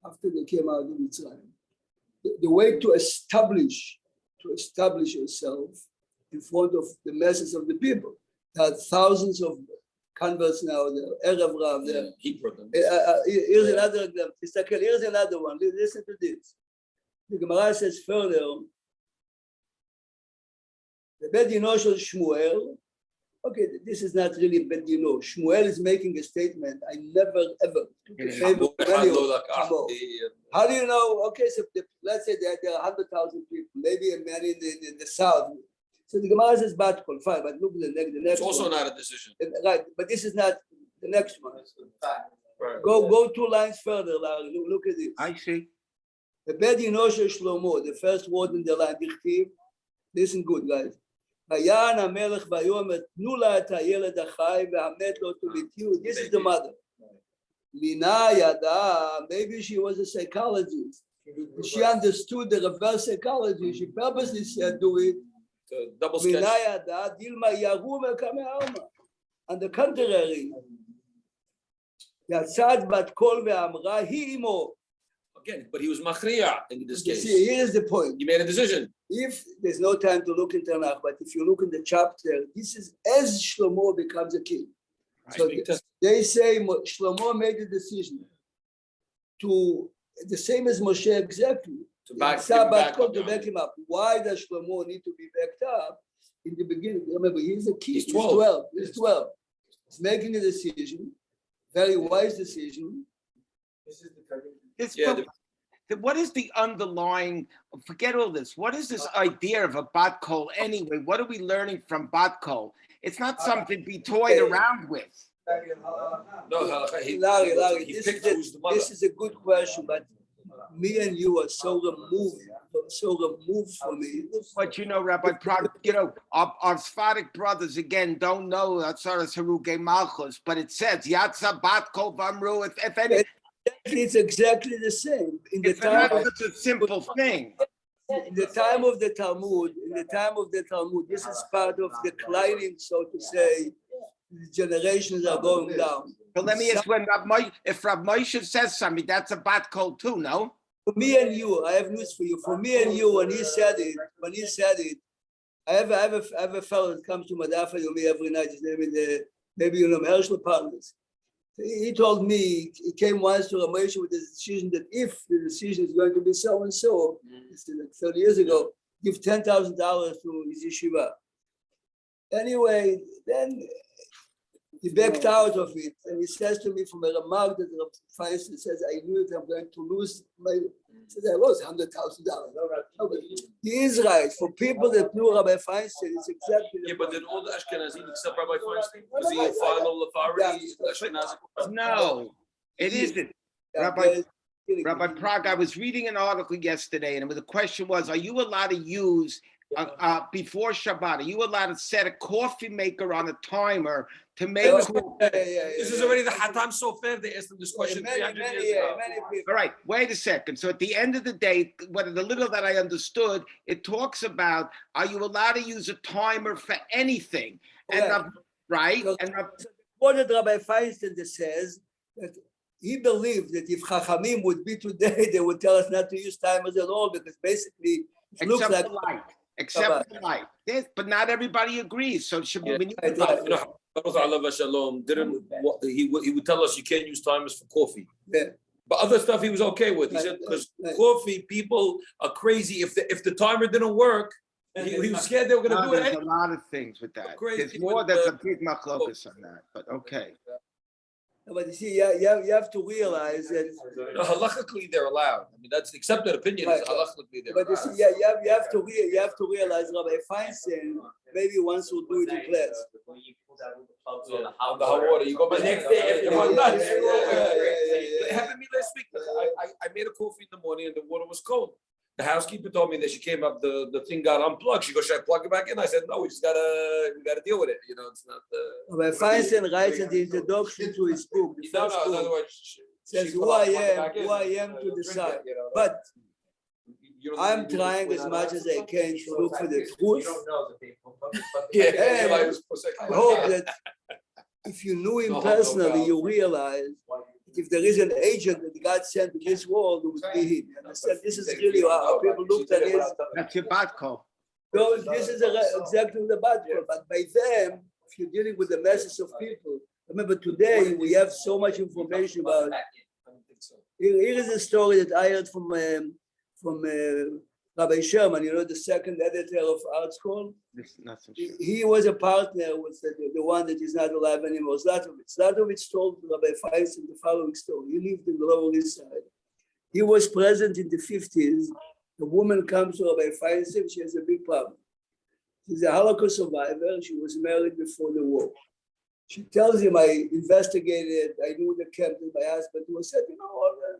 after they came out of Mitzrayim. The way to establish yourself in front of the masses of the people. There are thousands of converts now there. Erev Rav there. He brought them. Here's another example. Here's another one. Listen to this. The Gemara says further, the Bet Dino shel Shmuel. Okay, this is not really Bet Dino. Shmuel is making a statement. I never ever took a favor from anyone. How do you know? Okay, so let's say that there are 100,000 people, maybe a man in the south. So the Gemara says Batkol, fine, but look at the next. It's also not a decision. Right, but this is not the next one. Right. Go 2 lines further, Larry. Look at this. I see. The Bet Dino shel Shlomo, the first word in the line, Dichtiv. Listen good, guys. ויען המלך ויאמר תנו לה את הילד החי והמת לא תוליתיהו. This is the mother. לינה ידעה, maybe she was a psychologist. She understood the reverse psychology. She purposely said, do it. Double sketch. On the contrary, יצאת בת קול ואמרה היא אמו. Again, but he was machriya in this case. See, here's the point. He made a decision. If there's no time to look in Tanakh, but if you look in the chapter, this is as Shlomo becomes a king. So they say Shlomo made the decision to the same as Moshe exactly. To back him up. Why does Shlomo need to be backed up? In the beginning, remember, he's a king. He's 12. He's 12. He's making a decision, very wise decision. This what is the underlying, forget all this, what is this idea of a bat kol anyway? What are we learning from bat kol? It's not something to be toyed around with. No, Larry, this is a good question, but me and you are so removed from it. But you know, Rabbi Prague, you know, our Sephardic brothers again don't know Atzaras Haruge Malchus, but it says Yatza Bat Kol Vamru. If any, it's exactly the same. it's not such a simple thing. In the time of the Talmud, this is part of declining, so to say. The generations are going down. But let me ask, if Rab Moshe says something, that's a bat kol too, no? For me and you, I have news for you. For me and you, when he said it, I have a fellow that comes to Madafa Yomi every night. His name is maybe you know Hershel Partners. He told me he came once to Ramesh with the decision that if the decision is going to be so and so, it's like 30 years ago, give $10,000 to his yeshiva. Anyway, then he backed out of it, and he says to me from a remark that Rav Feinstein says, I knew that I'm going to lose my, he says, I lost $100,000. He is right. For people that knew Rabbi Feinstein, it's exactly the but did all the Ashkenazim except Rabbi Feinstein? Was he a final authority? No, it isn't. Rabbi Prague, I was reading an article yesterday, and the question was, are you allowed to use, before Shabbat, are you allowed to set a coffee maker on a timer to make coffee? This is already the Hatam Sofer. They asked him this question 300 years ago. All right, wait a second. So at the end of the day, what the little that I understood, it talks about, are you allowed to use a timer for anything? And right? And what did Rabbi Feinstein says that he believed that if Chachamim would be today, they would tell us not to use timers at all, because basically it looks like light. Except for light. But not everybody agrees. So should we? Baruch Allah Shalom didn't. He would tell us you can't use timers for coffee. Yeah. But other stuff he was okay with. He said because coffee people are crazy. If the timer didn't work, he was scared they were going to do it. There's a lot of things with that. There's more. There's a big machlokas on that. But okay. But you see, you have to realize that halachically they're allowed. I mean, that's accepted opinion. Is halachically they're allowed. But you see, you have to realize, Rabbi Feinstein, maybe once we'll do it in class. On the hot water, you go. But next day, everyone nuts. It happened to me last week. I made a coffee in the morning and the water was cold. The housekeeper told me that she came up, the thing got unplugged. She goes, should I plug it back in? I said, no, we gotta deal with it. You know, it's not Rabbi Feinstein writes in the introduction to his book, the first book, in other words, says who I am to decide. But I'm trying as much as I can to look for the truth. I hope that if you knew him personally, you realize if there is an agent that God sent to this world, it would be him. You understand? This is really how people looked at it. That's your bat call. No, this is exactly the bad call. But by them, if you're dealing with the masses of people, remember today we have so much information about. Here is a story that I heard from Rabbi Sherman, you know, the second editor of Art School. He was a partner with the one that is not alive anymore, Zlatovich. Zlatovich told Rabbi Feinstein the following story. He lived in the Lower East Side. He was present in the 50s. The woman comes to Rabbi Feinstein, she has a big problem. She's a Holocaust survivor. She was married before the war. She tells him, I investigated, I knew the camp that my husband was said, you know, all that.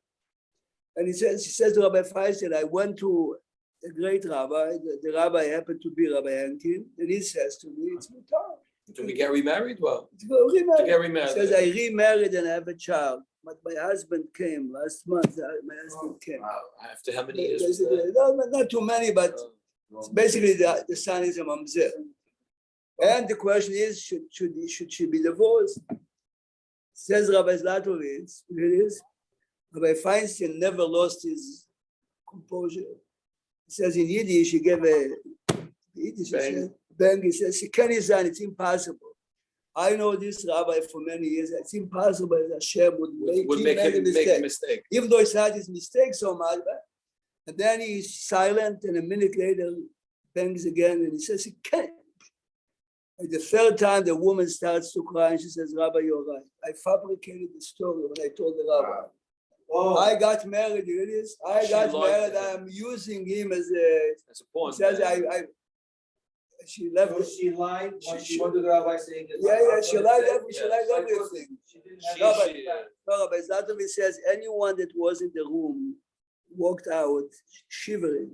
And she says to Rabbi Feinstein, I went to a great rabbi, the rabbi happened to be Rabbi Henkin, and he says to me, it's mutar. Do we get remarried? Well, to get remarried. To get remarried. He says, I remarried and I have a child. But my husband came last month. My husband came. After how many years? Basically, not too many, but basically the son is a mamzer. And the question is, should she be divorced? Says Rabbi Zlatovitz, Rabbi Feinstein never lost his composure. He says in Yiddish, he gave a Yiddish bang. He says, it's impossible. I know this rabbi for many years. It's impossible that Hashem would make him make a mistake. Even though it's not his mistake so much, and then he's silent, and a minute later bangs again, and he says he can't. And the third time, the woman starts to cry, and she says, Rabbi, you're right. I fabricated the story when I told the rabbi. Oh. I got married, it is. I got married. I'm using him as a pawn. Says she left. So she lied. She wanted the rabbi saying that. Yeah, she lied everything. Rabbi Zlatovitz says anyone that was in the room walked out shivering.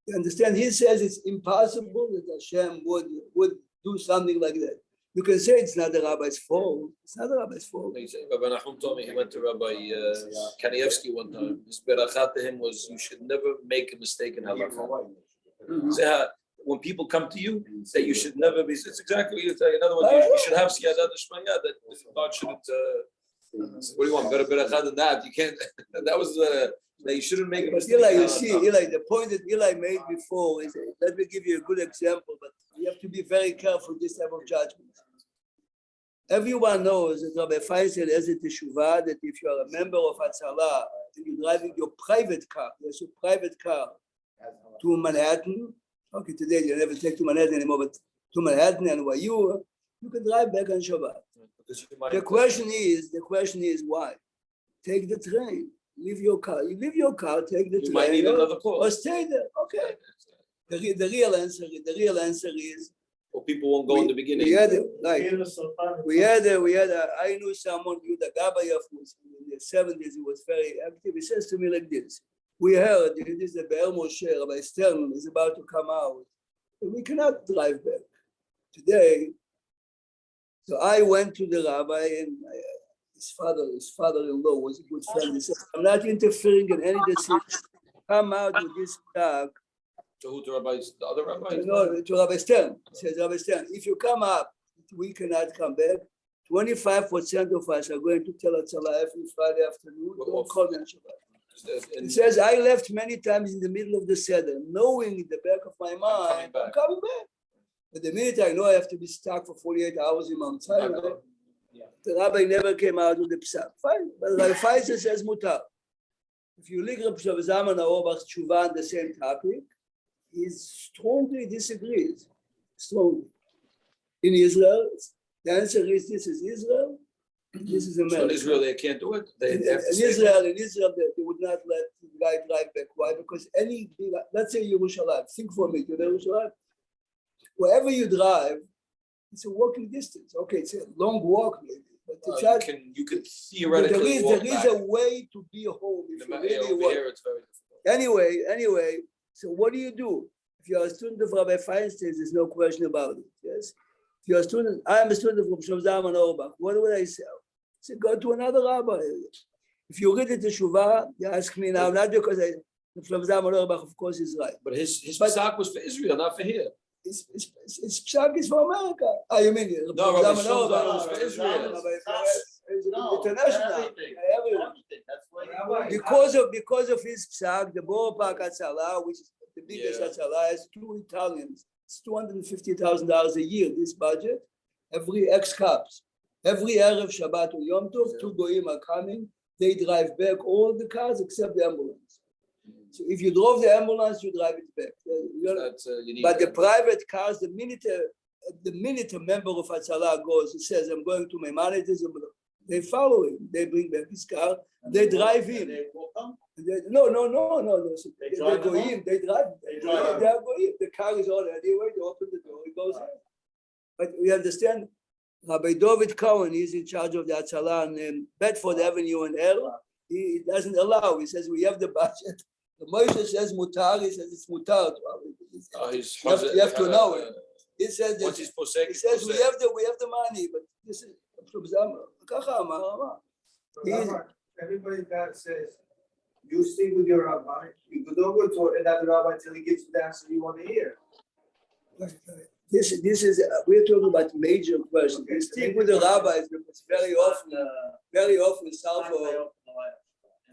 You understand? He says it's impossible that Hashem would do something like that. You can say it's not the rabbi's fault. It's not the rabbi's fault. Rabbi Nachum told me he went to Rabbi Kanievsky one time. His berachat to him was, you should never make a mistake in halakha. When people come to you, say you should never be. It's exactly what you're saying. In other words, you should have siyada d'shmaya that God shouldn't. What do you want? Better berachat than that. You can't. That was that you shouldn't make a mistake. Eli, you see, Eli, the point that Eli made before is, let me give you a good example, but you have to be very careful with this type of judgment. Everyone knows that Rabbi Feinstein has a teshuvah that if you are a member of Hatzalah and you're driving your private car, there's a private car to Manhattan. Okay, today you never take to Manhattan anymore, but to Manhattan and you can drive back on Shabbat. The question is why? Take the train. Leave your car. You leave your car. Take the train. You might need another call. Or stay there. Okay. The real answer is. Well, people won't go in the beginning. I knew someone, Yuda Gabayef, was in the 70s. He was very active. He says to me like this: we heard this is the Be'er Moshe, Rabbi Stern is about to come out. And we cannot drive back today. So I went to the rabbi, and his father-in-law was a good friend. He said, I'm not interfering in any decision. Come out with this talk. To who? To rabbis? The other rabbis? No, to Rabbi Stern. He says, Rabbi Stern, if you come up, we cannot come back. 25% of us are going to tell Hatzalah every Friday afternoon. Don't call me on Shabbat. He says, I left many times in the middle of the Seder, knowing in the back of my mind, I'm coming back. But the minute I know I have to be stuck for 48 hours in Mount Sinai, the rabbi never came out with the psak. Fine, but Rabbi Feinstein says mutar. If you look at Rabbi Zalman Auerbach's tshuva on the same topic, he strongly disagrees. Strongly. In Israel, the answer is this is Israel, this is America. So in Israel, they can't do it? In Israel, they would not let the guy drive back. Why? Because let's say Yerushalayim, think for me, Yerushalayim, wherever you drive, it's a walking distance. Okay, it's a long walk maybe. But you can theoretically walk there is a way to be home if you really want. Here it's very difficult. Anyway, so what do? If you're a student of Rabbi Feinstein, there's no question about it. Yes. If you're a student, I am a student of Rabbi Zalman Auerbach. What would I say? I said, go to another rabbi. If you read the Teshuvah, you ask me now, not because Rabbi Zalman Auerbach, of course, is right. But his psak was for Israel, not for here. His psak is for America. You mean no, Rabbi Zalman was for Israel. International. Because of his psak, the Boropark Hatzalah, which is the biggest Hatzalah, has two Italians. It's $250,000 a year, this budget. Every ex-cops. Every Erev Shabbat or Yom Tov, two goyim are coming. They drive back all the cars except the ambulance. So if you drove the ambulance, you drive it back. But the private cars, the minute a member of Hatzalah goes, he says, I'm going to my manager's, they follow him. They bring back his car. They drive in. No. They go in. They drive. They go in. The car is already where they open the door. He goes in. But we understand. Rabbi David Cohen is in charge of the Hatzalah in Bedford Avenue and L. He doesn't allow. He says we have the budget. The Moshe says mutar. He says it's mutar. You have to know it. He says we have the money, but this is everybody that says, you stick with your rabbi, you don't go to another rabbi until he gives you the answer you want to hear. This is we're talking about major questions. We stick with the rabbis because very often Salvo.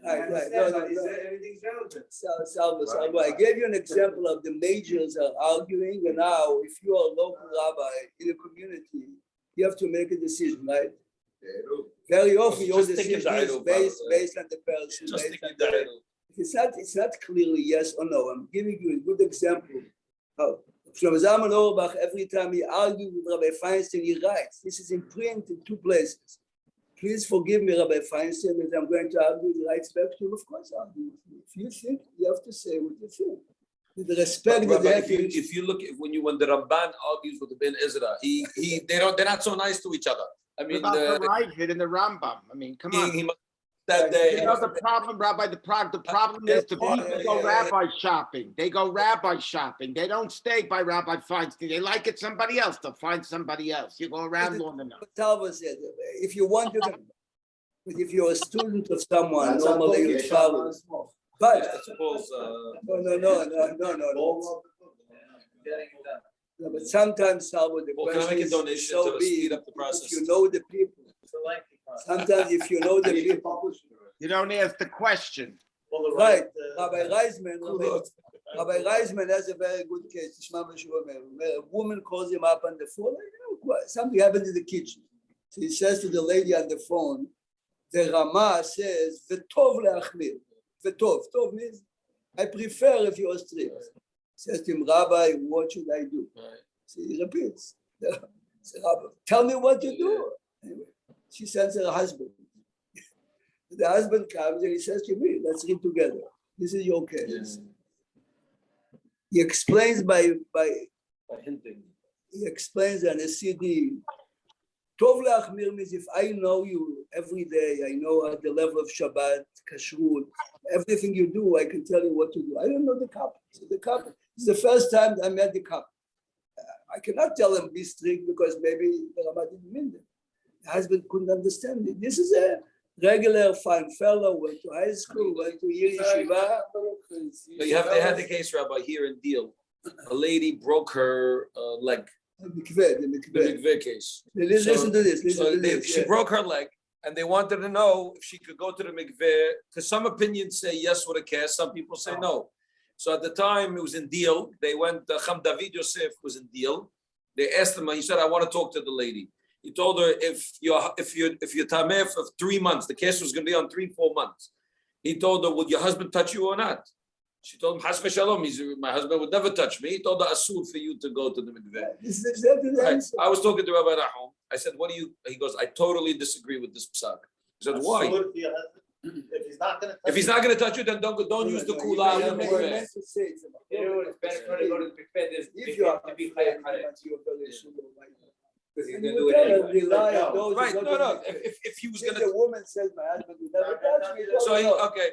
Right. No. Everything's relevant. Salvo. I gave you an example of the majors are arguing, and now if you are a local rabbi in a community, you have to make a decision, right? Very often your decision is based on the person. Just think of that. It's not clearly yes or no. I'm giving you a good example. Shlomo Zalman Auerbach, every time he argued with Rabbi Feinstein, he writes. This is in print in 2 places. Please forgive me, Rabbi Feinstein, that I'm going to argue. He writes back to him, of course, argue with me. If you think, you have to say what you think. With the respect that Rabbi, if you look at when the Ramban argues with the Ben Ezra, they're not so nice to each other. I mean, about the Ravid and the Rambam. I mean, come on. he must that day. You know the problem, Rabbi. The problem is the people go rabbi shopping. They go rabbi shopping. They don't stay by Rabbi Feinstein. They like it somebody else. They'll find somebody else. You go around long enough. Talbot said, if you want, you can. But if you're a student of someone, normally you travel. But no. No, but sometimes, Talbot, the question is so big. If you know the people. Sometimes if you know the people. You don't ask the question. Right. Rabbi Reisman has a very good case. A woman calls him up on the phone. Something happened in the kitchen. So he says to the lady on the phone, the Rama says, V'tov le'achmir. V'tov. Tov means, I prefer if you're strict. Says to him, Rabbi, what should I do? So he repeats. Rabbi, tell me what to do. Anyway, she sends her husband. The husband comes and he says to me, let's read together. This is your case. He explains by hinting. He explains on a CD. Tov le'achmir means if I know you every day, I know at the level of Shabbat, Kashrut, everything you do, I can tell you what to do. I don't know the couple. So the couple, it's the first time I met the couple. I cannot tell them be strict because maybe the Rabbah didn't mean them. The husband couldn't understand it. This is a regular fine fellow, went to high school, went to yeshiva. But they had the case, Rabbi, here in Deal. A lady broke her leg. The mikveh case. Listen to this. She broke her leg, and they wanted to know if she could go to the mikveh. Because some opinions say yes with a cast, some people say no. So at the time it was in Deal. They went. Cham David Yosef was in Deal. They asked him. He said, "I want to talk to the lady." He told her, if you're tameh for 3 months, the case was going to be on 3-4 months. He told her, would your husband touch you or not? She told him, Has v'shalom, my husband would never touch me. He told her, asur for you to go to the mikveh. This is exactly the answer. I was talking to Rabbi Nahum. I said, what do you, he goes, I totally disagree with this psak. I said, why? If he's not going to touch you, then don't use the kula in the mikveh. It's better for her to go to the mikveh. If you are to be chayav. Because he's going to do it anyway. Right, no. If he was going The to. woman says, my husband will never touch me. So, okay.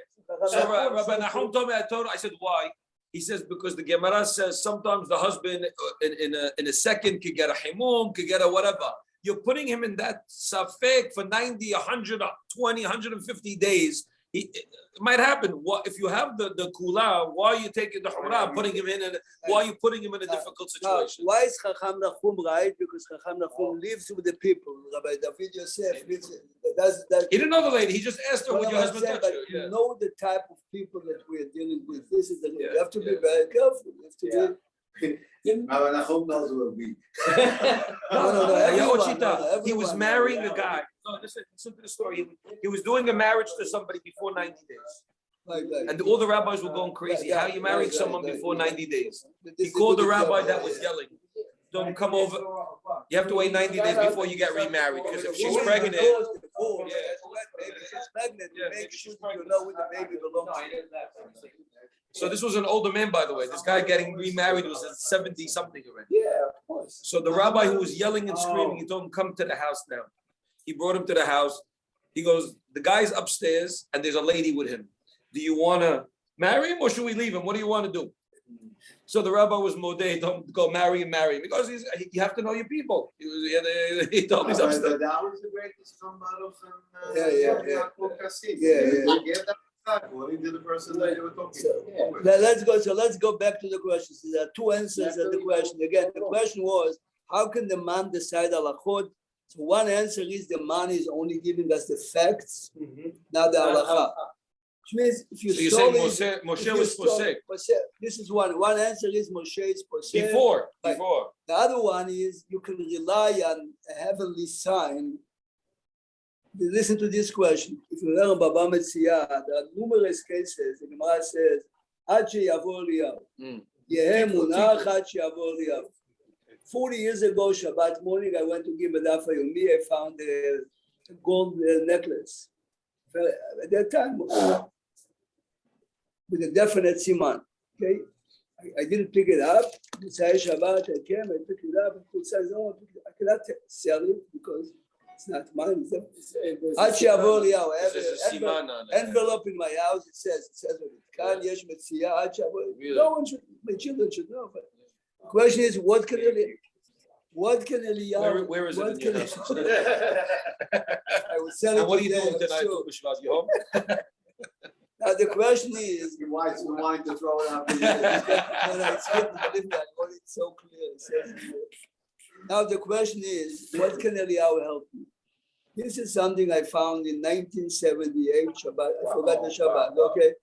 So Rabbi Nahum told me, I said, why? He says, because the Gemara says sometimes the husband in a second could get a himum, could get a whatever. You're putting him in that safek for 90, 120, 150 days. It might happen. What if you have the kula? Why are you taking the humrah and putting him in? And why are you putting him in a difficult situation? Why is Chacham Nachum right? Because Chacham Nachum lives with the people. Rabbi David Yosef lives. He didn't know the lady. He just asked her, "Would your husband touch you?" You know the type of people that we're dealing with. This is you have to be very careful. You have to be. Rabbi Nachum knows who will be. No. He was marrying a guy. No, listen to the story. He was doing a marriage to somebody before 90 days. And all the rabbis were going crazy. How are you marrying someone before 90 days? He called the rabbi that was yelling. Don't come over. You have to wait 90 days before you get remarried. Because if she's pregnant, maybe she's pregnant. Make sure you know where the baby belongs. So this was an older man, by the way. This guy getting remarried was at 70 something already. Yeah, of course. So the rabbi who was yelling and screaming, he told him, come to the house now. He brought him to the house. He goes, the guy's upstairs and there's a lady with him. Do you want to marry him or should we leave him? What do you want to do? So the rabbi was modeh, don't go marry because you have to know your people. He told me some stuff. That was the greatest comeback from Yeah. according to the person that you were talking about. Let's go back to the question. So there are two answers to the question. Again, the question was, how can the man decide halachot? So one answer is the man is only giving us the facts, not the halacha. Which means if you So you're saying Moshe was posek. This is one. One answer is Moshe is posek. Before. The other one is you can rely on a heavenly sign. Listen to this question. If you learn Baba Metzia, there are numerous cases. The Gemara says, "Ad sheyavor Eliyahu, yehem munach ad sheyavor Eliyahu." 40 years ago, Shabbat morning, I went to give a daf yomi. I found a gold necklace. At that time, with a definite siman. Okay, I didn't pick it up. Mitzvah Shabbat, I came, I picked it up. I cannot sell it because it's not mine. Ad sheyavor Eliyahu. I have an envelope in my house. It says kan yesh metzia ad sheyavor. No one should. My children should know. But the question is, what can Eliyahu? Where is it in your house? I will sell it. And what are you today, doing I'm tonight? sure. B'Shabbat? You home? Now the question is, Your wife's been wanting to throw it out there. no, it's good to believe that. But it's so clear. It says it here. Now the question is, what can Eliyahu help me? This is something I found in 1978 Shabbat. I forgot the Shabbat. Okay,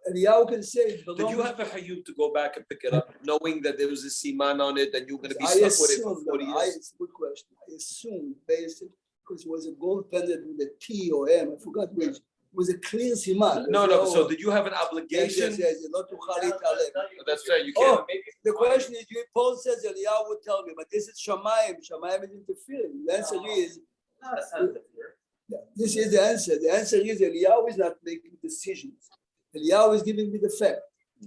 Eliyahu can say it Did you have a hayub to go back and pick it up, knowing that there was a siman on it and you're going to be stuck with it for 40 years? It's a good question. I assumed, based because it was a gold pendant with a T or M. I forgot which. It was a clear siman. No. So did you have an obligation? Yes. Not to That's right. You can't. The question is, Paul says Eliyahu would tell me, but this is Shamayim. Shamayim is interfering. The answer is, this is the answer. The answer is Eliyahu is not making decisions. Eliyahu is giving me the fact.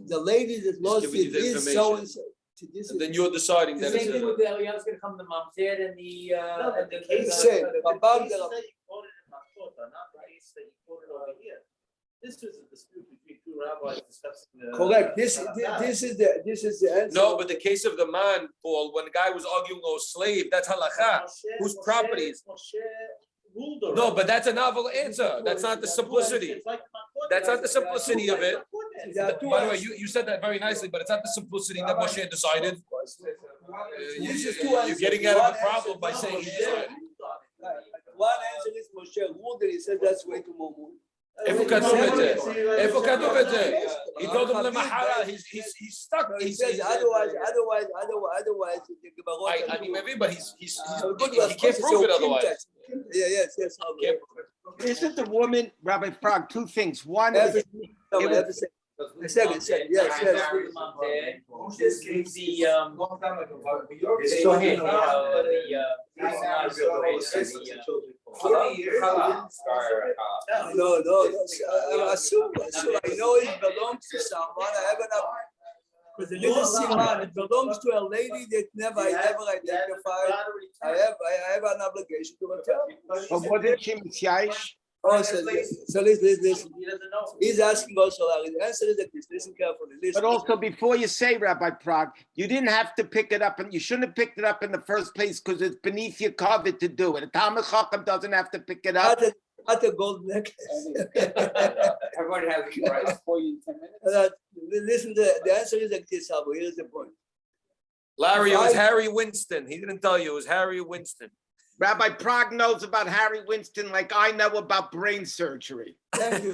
The lady that lost it is so and so. And then you're deciding The that same it's thing with the Eliyahu's gonna come to Mamzer and the Same. This was a dispute between two rabbis discussing. Correct. This is the answer. no, but the case of the man, Paul, when the guy was arguing over slave, that's halacha. Whose property is? No, but that's a novel answer. That's not the simplicity. That's not the simplicity of it. By the way, you said that very nicely, but it's not the simplicity that Moshe decided. You're getting out of the problem by saying he decided. One answer is Moshe ruled and he said that's way too more. איפה כתוב את זה? He told him למחרה, he's stuck. He says otherwise. אני מבין, but he can't prove it otherwise. Yes. Isn't the woman, Rabbi Frog, two things. One is Second, yes. No. I assume. I know it belongs to someone. I have enough. Because it is a siman. It belongs to a lady that I never identified. I have an obligation to tell. but wasn't she Mitzyayish? Oh, so listen. He's asking also, Larry. The answer is like this. Listen carefully. Listen. But also, before you say, Rabbi Prague, you didn't have to pick it up, and you shouldn't have picked it up in the first place because it's beneath your covet to do it. A Talmud Chacham doesn't have to pick it up. Not a gold necklace. Everybody has a price for you in 10 minutes. Listen, the answer is like this, Abu. Here's the point. Larry, it was Harry Winston. He didn't tell you, it was Harry Winston. Rabbi Prague knows about Harry Winston like I know about brain surgery. Thank you.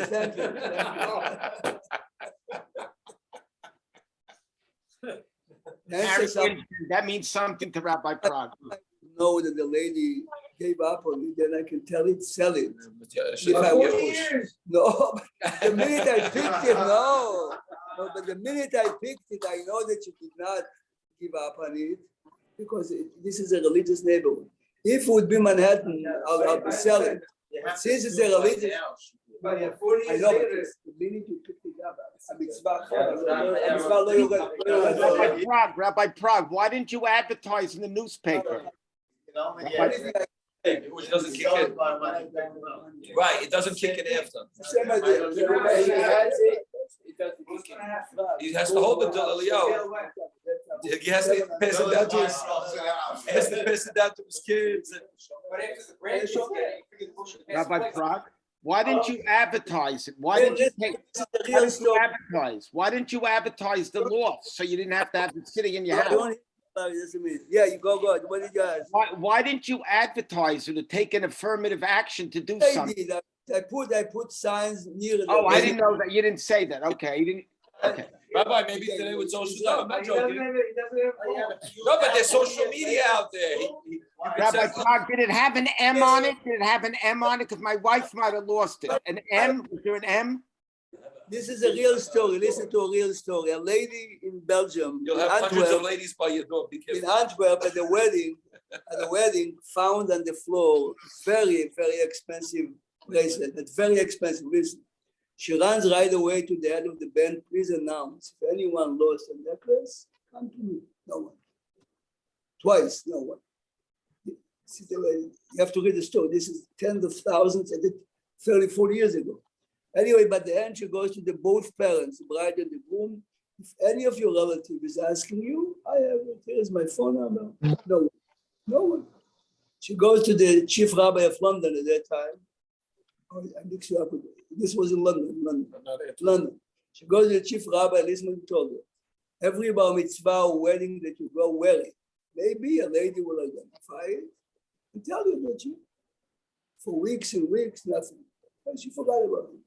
Harry Winston, that means something to Rabbi Prague. Know that the lady gave up on it, then I can sell it. If I 40 was. years. No, the minute I picked it, no. But the minute I picked it, I know that you did not give up on it because this is a religious neighborhood. If it would be Manhattan, I'll be selling. Since it's a religious, But yeah, 40 I years know, but later. the minute you picked it up, a mitzvah. Rabbi Prague, why didn't you advertise in the newspaper? Which doesn't kick in. Right, it doesn't kick in after. Same idea. He has to hold it till Eliyahu. He has to pass it down to his. He has to pass it down to his kids. But after the branch is getting, you can push it past Rabbi the place. Prague, why didn't you advertise it? Why didn't you advertise? Why didn't you advertise the loss so you didn't have to have it sitting in your house? Yeah, you go. What did you ask? Why didn't you advertise it or take an affirmative action to do I something? did. I put signs near the. Oh, I didn't know that. You didn't say that. Okay, you didn't. Okay. Rabbi, maybe today with social. No, I'm not He doesn't joking. have No, but there's social media out there. Rabbi Prague, did it have an M on it? Did it have an M on it? Because my wife might have lost it. An M? Was there an M? This is a real story. Listen to a real story. A lady in Belgium, You'll in have hundreds of Antwerp, ladies by your door. Be in careful. Antwerp at the wedding, found on the floor very, very expensive bracelet. That's very expensive. Listen, she runs right away to the head of the band. Please announce if anyone lost a necklace, come to me. No one. Twice, no one. See the lady. You have to read the story. This is tens of thousands. I did 30, 40 years ago. Anyway, by the end, she goes to the both parents, the bride and the groom. If any of your relatives is asking you, I have it. Here's my phone number. No one. No one. She goes to the chief rabbi of London at that time. Oh, I mixed you up with it. This was in London. She goes to the chief rabbi, listen what he told her. Every bar mitzvah or wedding that you go, wear it. Maybe a lady will identify it and tell you that you. For weeks and weeks, nothing. And she forgot about it.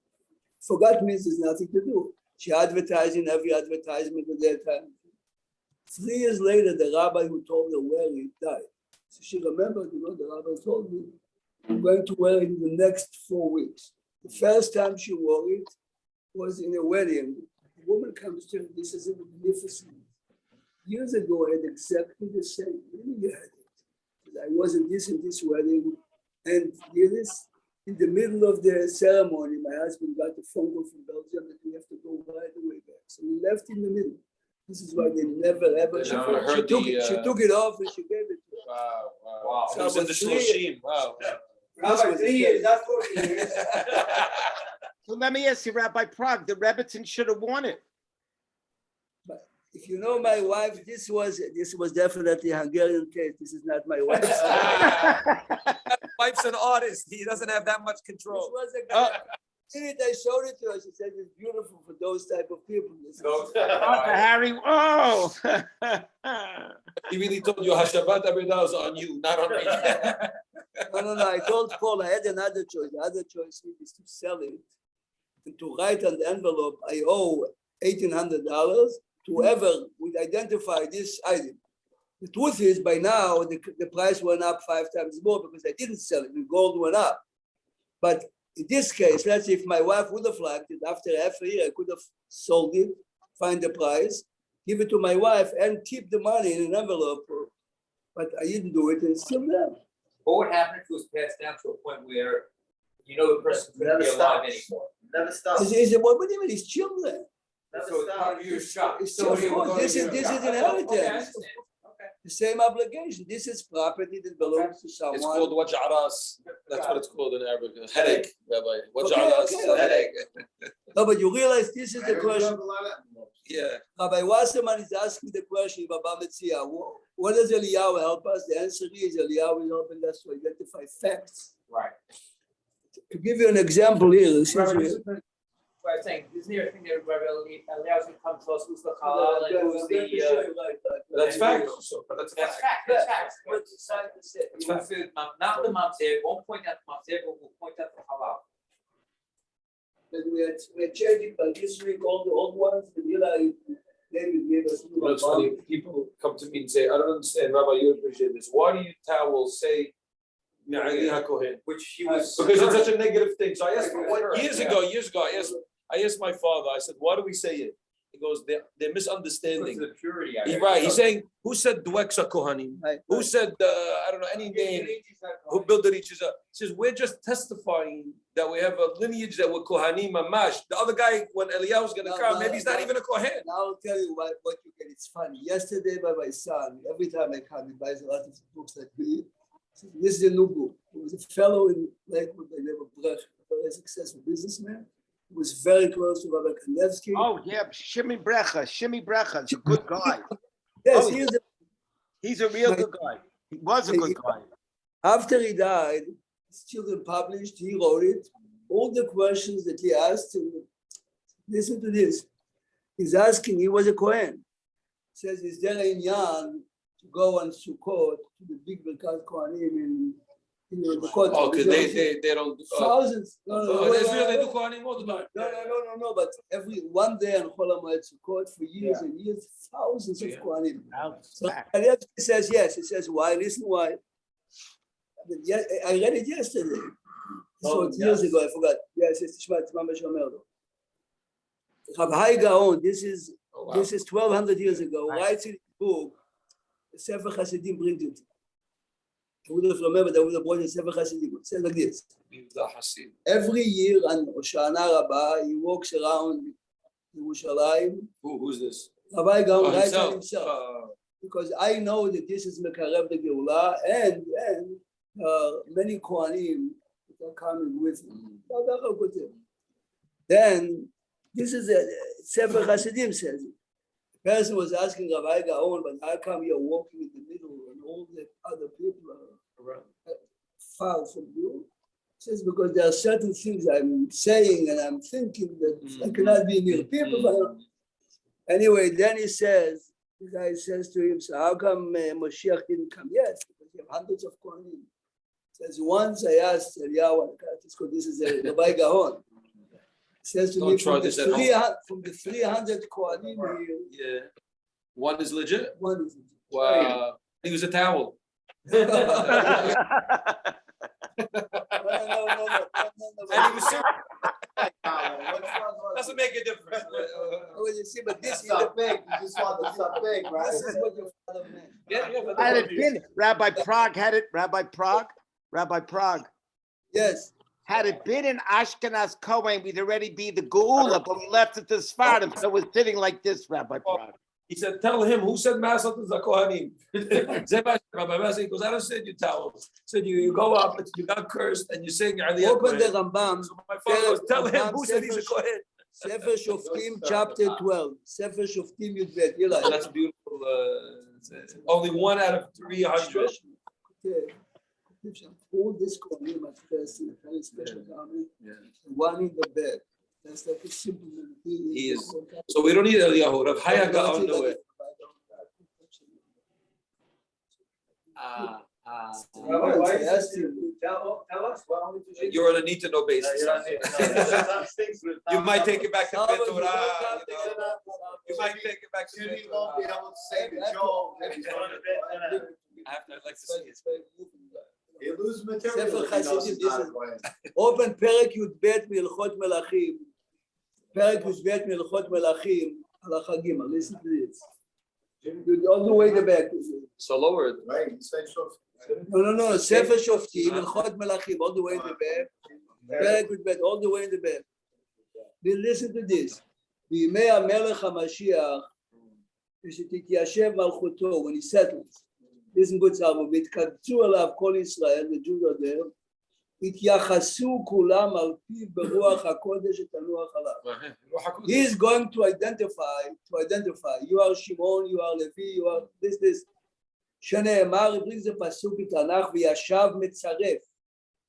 Forgot means there's nothing to do. She advertised in every advertisement at that time. 3 years later, the rabbi who told her wear it died. So she remembered, the rabbi told me, I'm going to wear it in the next 4 weeks. The first time she wore it was in a wedding. The woman comes to her, this is magnificent. Years ago, I had exactly the same. Really, you had it. I was in this wedding, and this. In the middle of the ceremony, my husband got a phone call from Belgium that we have to go right away back. So we left in the middle. This is why they never ever. She took it off and she gave it to her. Wow. So It was in the shloshim. Wow. Rabbi, 3 years, not 40 years. So let me ask you, Rabbi Prague, the Rebbitzin should have won it. But if you know my wife, this was definitely a Hungarian case. This is not my wife. Wife's an artist. He doesn't have that much control. This was a guy. I showed it to her. She said it's beautiful for those type of people. Harry, oh. He really told you Hashabat Abidah was on you, not on me. No. I told Paul I had another choice. The other choice is to sell it and to write on the envelope, I owe $1,800 to whoever would identify this item. The truth is, by now, the price went up 5 times more because I didn't sell it. The gold went up. But in this case, let's say if my wife would have liked it, after half a year, I could have sold it, find the price, give it to my wife, and keep the money in an envelope. But I didn't do it, and it's still there. What would happen if it was passed down to a point where the person couldn't be alive anymore? Never stop. What do you mean? It's children. So it's part of your shop. It's of course, this is inheritance. The same obligation. This is property that belongs to someone. It's called waj'aras. That's what it's called in Arabic. Headache, Rabbi. Waj'aras, headache. No, but you realize this is the question. Yeah. Rabbi Wasserman is asking the question, Baba Metzia, what does Eliyahu help us? The answer is Eliyahu is helping us to identify facts. Right. To give you an example here, I'm saying, isn't there a thing that Eliyahu's going to come to us, who's the halal and who's the... That's fact also, but that's That's fact. fact, that's fact. What's the sign to say? Not the mamzer, won't point out the mamzer, but we'll point out the halal. But we're changing by this week all the old ones, and David gave us. It's funny, people come to me and say, I don't understand, Rabbi, you appreciate this. Why do you towels say Me'ali HaKohen? Which he was. Because it's such a negative thing. So I asked years ago, I asked my father, I said, why do we say it? He goes, they're misunderstanding. The purity. Right, he's saying, who said Dweksa Kohanim? Who said, I don't know, any name, who built the riches up? He says, we're just testifying that we have a lineage that we're Kohanim Mamash. The other guy, when Eliyahu's going to come, maybe he's not even a Kohen. Now I'll tell you what you get. It's funny. Yesterday by my son, every time I come, he buys a lot of books like me. This is a new book. There was a fellow in Lakewood, they never brushed, a very successful businessman. was very close to Rabbi Kandevsky. Oh yeah, Shimi Brecha is a good guy. Yes, oh, he's a real good guy. He was a good guy. After he died, his children published, he wrote it, all the questions that he asked him. Listen to this. He's asking, he was a Kohen. He says, is there a inyan to go on Sukkot to the big Birkat Kohanim in the Kotel? Oh, because they don't. Thousands. Israel, they do Kohanim all the time. No, but every one day on Chol HaMoed Sukkot for years and years, thousands of Kohanim. So Kandevsky says yes. He says, why? Listen why. I read it yesterday. So years ago, I forgot. Yes, it's Tishma Mamash Omer lo. Rav Hai Gaon, this is 1200 years ago, writes in his book, Sefer Hasidim brings it. I would have remembered, I would have brought the Sefer Hasidim. It says like this. Every year on Hoshana Rabbah, he walks around Yerushalayim. Who's this? Rav Hai Gaon writes on himself. Because I know that this is Mekarev the Geulah, and many Kohanim that are coming with him. Then, this is a Sefer Hasidim says it. The person was asking Rabbi Gaon, but how come you're walking in the middle and all the other people are around, far from you? He says, because there are certain things I'm saying and I'm thinking that I cannot be near people. Anyway, then he says, the guy says to him, so how come Moshiach didn't come yet? Because you have hundreds of Kohanim. He says, once I asked Eliyahu, this is Rabbi Gaon. He says to me, from the 300 Kohanim here. Yeah. One is legit? One is legit. Wow. He was a towel. No. And he was serious. Doesn't make a difference. Well, you see, but this is It's big. You just want the stuff big, right? This is what your father meant. Yeah, Had it been Rabbi Prague had it. Rabbi Prague. Yes. Had it been in Ashkenaz Kohen, we'd already be the Geula, but we left it to Sfardim, so we're sitting like this, Rabbi Prague. He said, tell him who said Mazel to the Kohanim. Rabbi Mazel, he goes, I don't say you towel. He said you go up, you got cursed, and you sing Aliyah Open the Kohen. Rambam. So my father goes, tell him who said he's a Kohen. Sefer Shoftim, chapter 12. Sefer Shoftim Yudbet. That's beautiful. Only 1 out of 300. All this Kohanim at first in a very special garment, one in the bed. That's like a simple. He is. So we don't need Eliyahu. Rav Haya got on the way. Rabbi, why you tell us? Why don't we do You're on a need to know basis. You might take it back to Bet Torah. You might take it back to Bet He won't be Torah. able to say the joke. I'd like to see it. He loses material. Sefer if he knows Hasidim, he's not a Kohen. Open Perek Yudbet Milchot Melachim. Perek Yudbet Milchot Melachim. Al HaChagim. Listen to this. All the way to the back. So lower it. Right, he said so. No. Sefer Shoftim, Milchot Melachim, all the way in the back. Perek Yudbet, all the way in the back. Then listen to this. בימי המלך המשיח, כשתתיישב מלכותו, when he settles, listen good, והתקבצו עליו כל ישראל, the Jews are there, התייחסו כולם על פיו ברוח הקודש שתנוח עליו. He is going to identify, you are Shimon, you are Levi, you are this. שנאמר, he brings the pasuk בתנ"ך, וישב מצרף.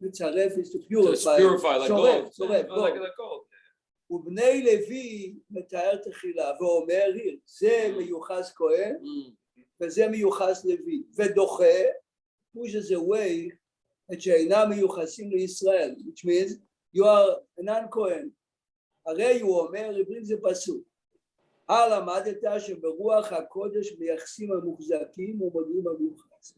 מצרף is to purify. It's purify like gold. שורף, Like gold. ובני לוי מתאר תחילה ואומר, זה מיוחס כהן וזה מיוחס לוי, ודוחה, pushes away את שאינם מיוחסים לישראל, which means you are a non-כהן. הרי הוא אומר, ריברים זה פסוק, למדת שברוח הקודש מייחסים המוחזקים ומודיעים המיוחס,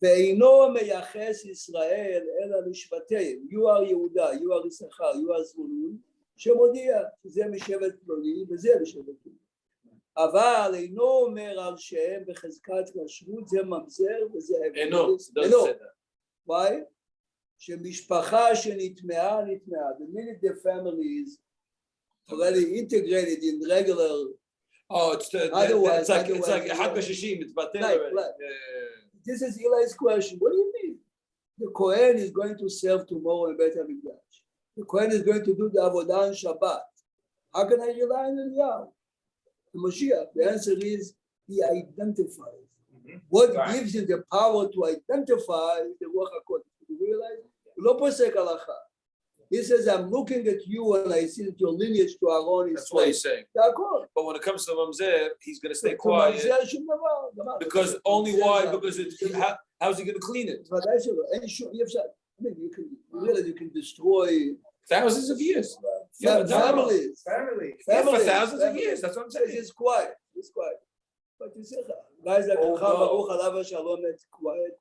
ואינו מייחס ישראל אלא לשבטיהם, you are יהודה, you are יששכר, you are זבולון, שמודיע שזה משבט פלוני וזה משבט פלוני. אבל אינו אומר על שהם בחזקת כשרות, זה ממזר וזה אינו. Why? שמשפחה שנטמעה. The minute the family is already integrated in regular. Oh, it's like Had Bashishim, it's batel already. This is Eli's question. What do you mean? The Kohen is going to serve tomorrow in Beit HaMikdash. The Kohen is going to do the avodah on Shabbat. How can I rely on Eliyahu? The Moshiach. The answer is he identifies. What Right. gives him the power to identify the Ruach HaKodesh? You realize? Lo posek halacha. He says, I'm looking at you and I see that your lineage to Aaron is That's what he's saying. Yaakov. But when it comes to Mamzer, he's going to stay To quiet. Mamzer shum davar. Because only why? Because how's he going to clean it? But that's I mean, you can realize you can destroy Thousands of years. Yeah, families. Family. Yeah, for Families, thousands of families. years. That's what I'm It's saying. just quiet. It's quiet. But you see, guys like Oh, Chacham no. Baruch Alav Shalom, it's quiet.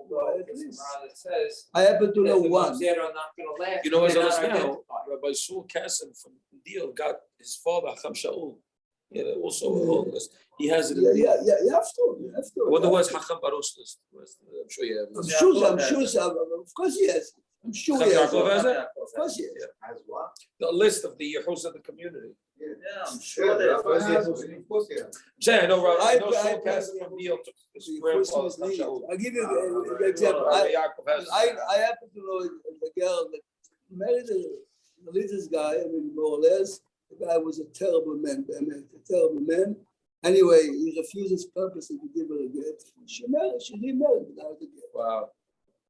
Quiet. This Gemara that says I happen to know that the one. Mamzer are not gonna last. You know what's They're on not us now? identified. Rabbi Saul Kassan from Deal got his father, Chacham Shaul. Yeah, also all this. He has it in Yeah, the you have to. You have to. I wonder what's Chacham Baruch's list. I'm sure you have it. I'm sure, of course he has. I'm sure he has. Yaakov has it? Of course he has. As what? The list of the Yehus of the community. Yeah, I'm sure that. Of course, yeah. I'm saying, I know, Rabbi, I know I- Saul Kassan from Deal took his The grandfather, first Chacham is Shaul. I'll give you an example. Rabbi Yaakov has it. I happen to know the girl that married the religious guy, I mean, more or less. The guy was a terrible man, a terrible man. Anyway, he refuses purposely to give her a get. She remarried without a get. Wow.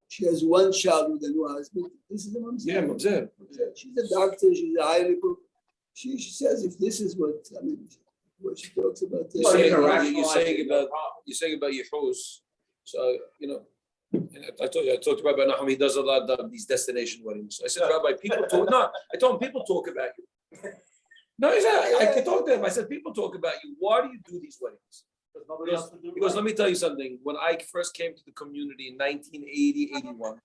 She has one child with a new husband. This is a Mamzer. Yeah, Mamzer. She's a doctor, she's a highly, she says if this is what, I mean, what she talks about. You're saying about Yehus. So, you know, and I told you, I talked to Rabbi Nahum, he does a lot of these destination weddings. I said, Rabbi, people talk, no, I told him, people talk about you. No, he said, I could talk to him. I said, people talk about you. Why do you do these weddings? He goes, let me tell you something. When I first came to the community in 1980, 81,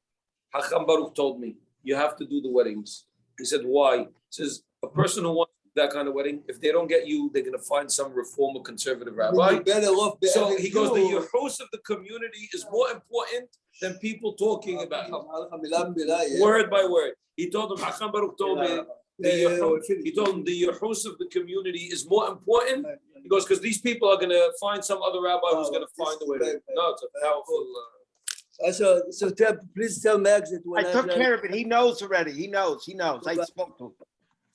Chacham Baruch told me, you have to do the weddings. He said, why? He says, a person who wants that kind of wedding, if they don't get you, they're going to find some reformer conservative rabbi. So he goes, the Yehus of the community is more important than people talking about you. Word by word. He told him, Chacham Baruch told me, he told him the Yehus of the community is more important. He goes, because these people are going to find some other rabbi who's going to find the way. No, it's a powerful. So please tell Max that when I took care of it. He knows already. He knows. I spoke to him.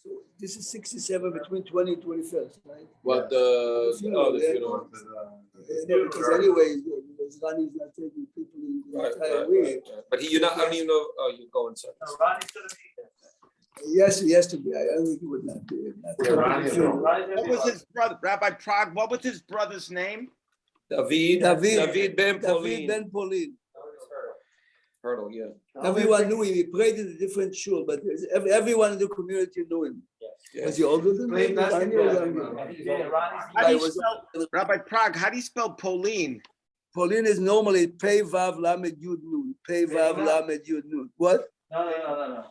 So this is 67 between 20 and 21st, right? What the funeral. No, because anyway, Ronnie's not taking people in the entire week. But you're not, I don't even know, oh, you're going, sir. Ronnie's gonna be there. Yes, he has to be. I don't think he would not be. Ronnie's gonna What be was there. his brother, Rabbi Prague? What was his brother's name? David Ben Pauline. Ben Pauline. Hurdle, yeah. Everyone knew him. He prayed in a different shul, but everyone in the community knew him. Yeah. Was he older than me? Played basketball. Younger? How do you spell, Rabbi Prague, how do you spell Pauline? Pauline is normally Pei Vav Lamed Yud Nun. Pei Vav Lamed Yud Nun. What? No.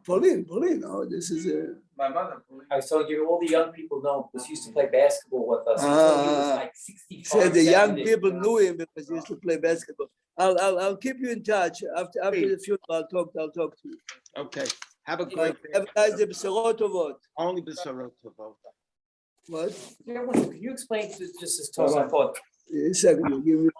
Pauline. Pauline. Oh, this is a. My mother. I was telling you, all the young people know, because he used to play basketball with us. He told me he was like 65. Said the young 70. people knew him because he used to play basketball. I'll keep you in touch after the funeral. I'll talk to you. Okay. Have a great day. Have a nice day. B'sorot tovot. Only B'sorot Tovot. What? Can you explain just this total thought? A second. Give me.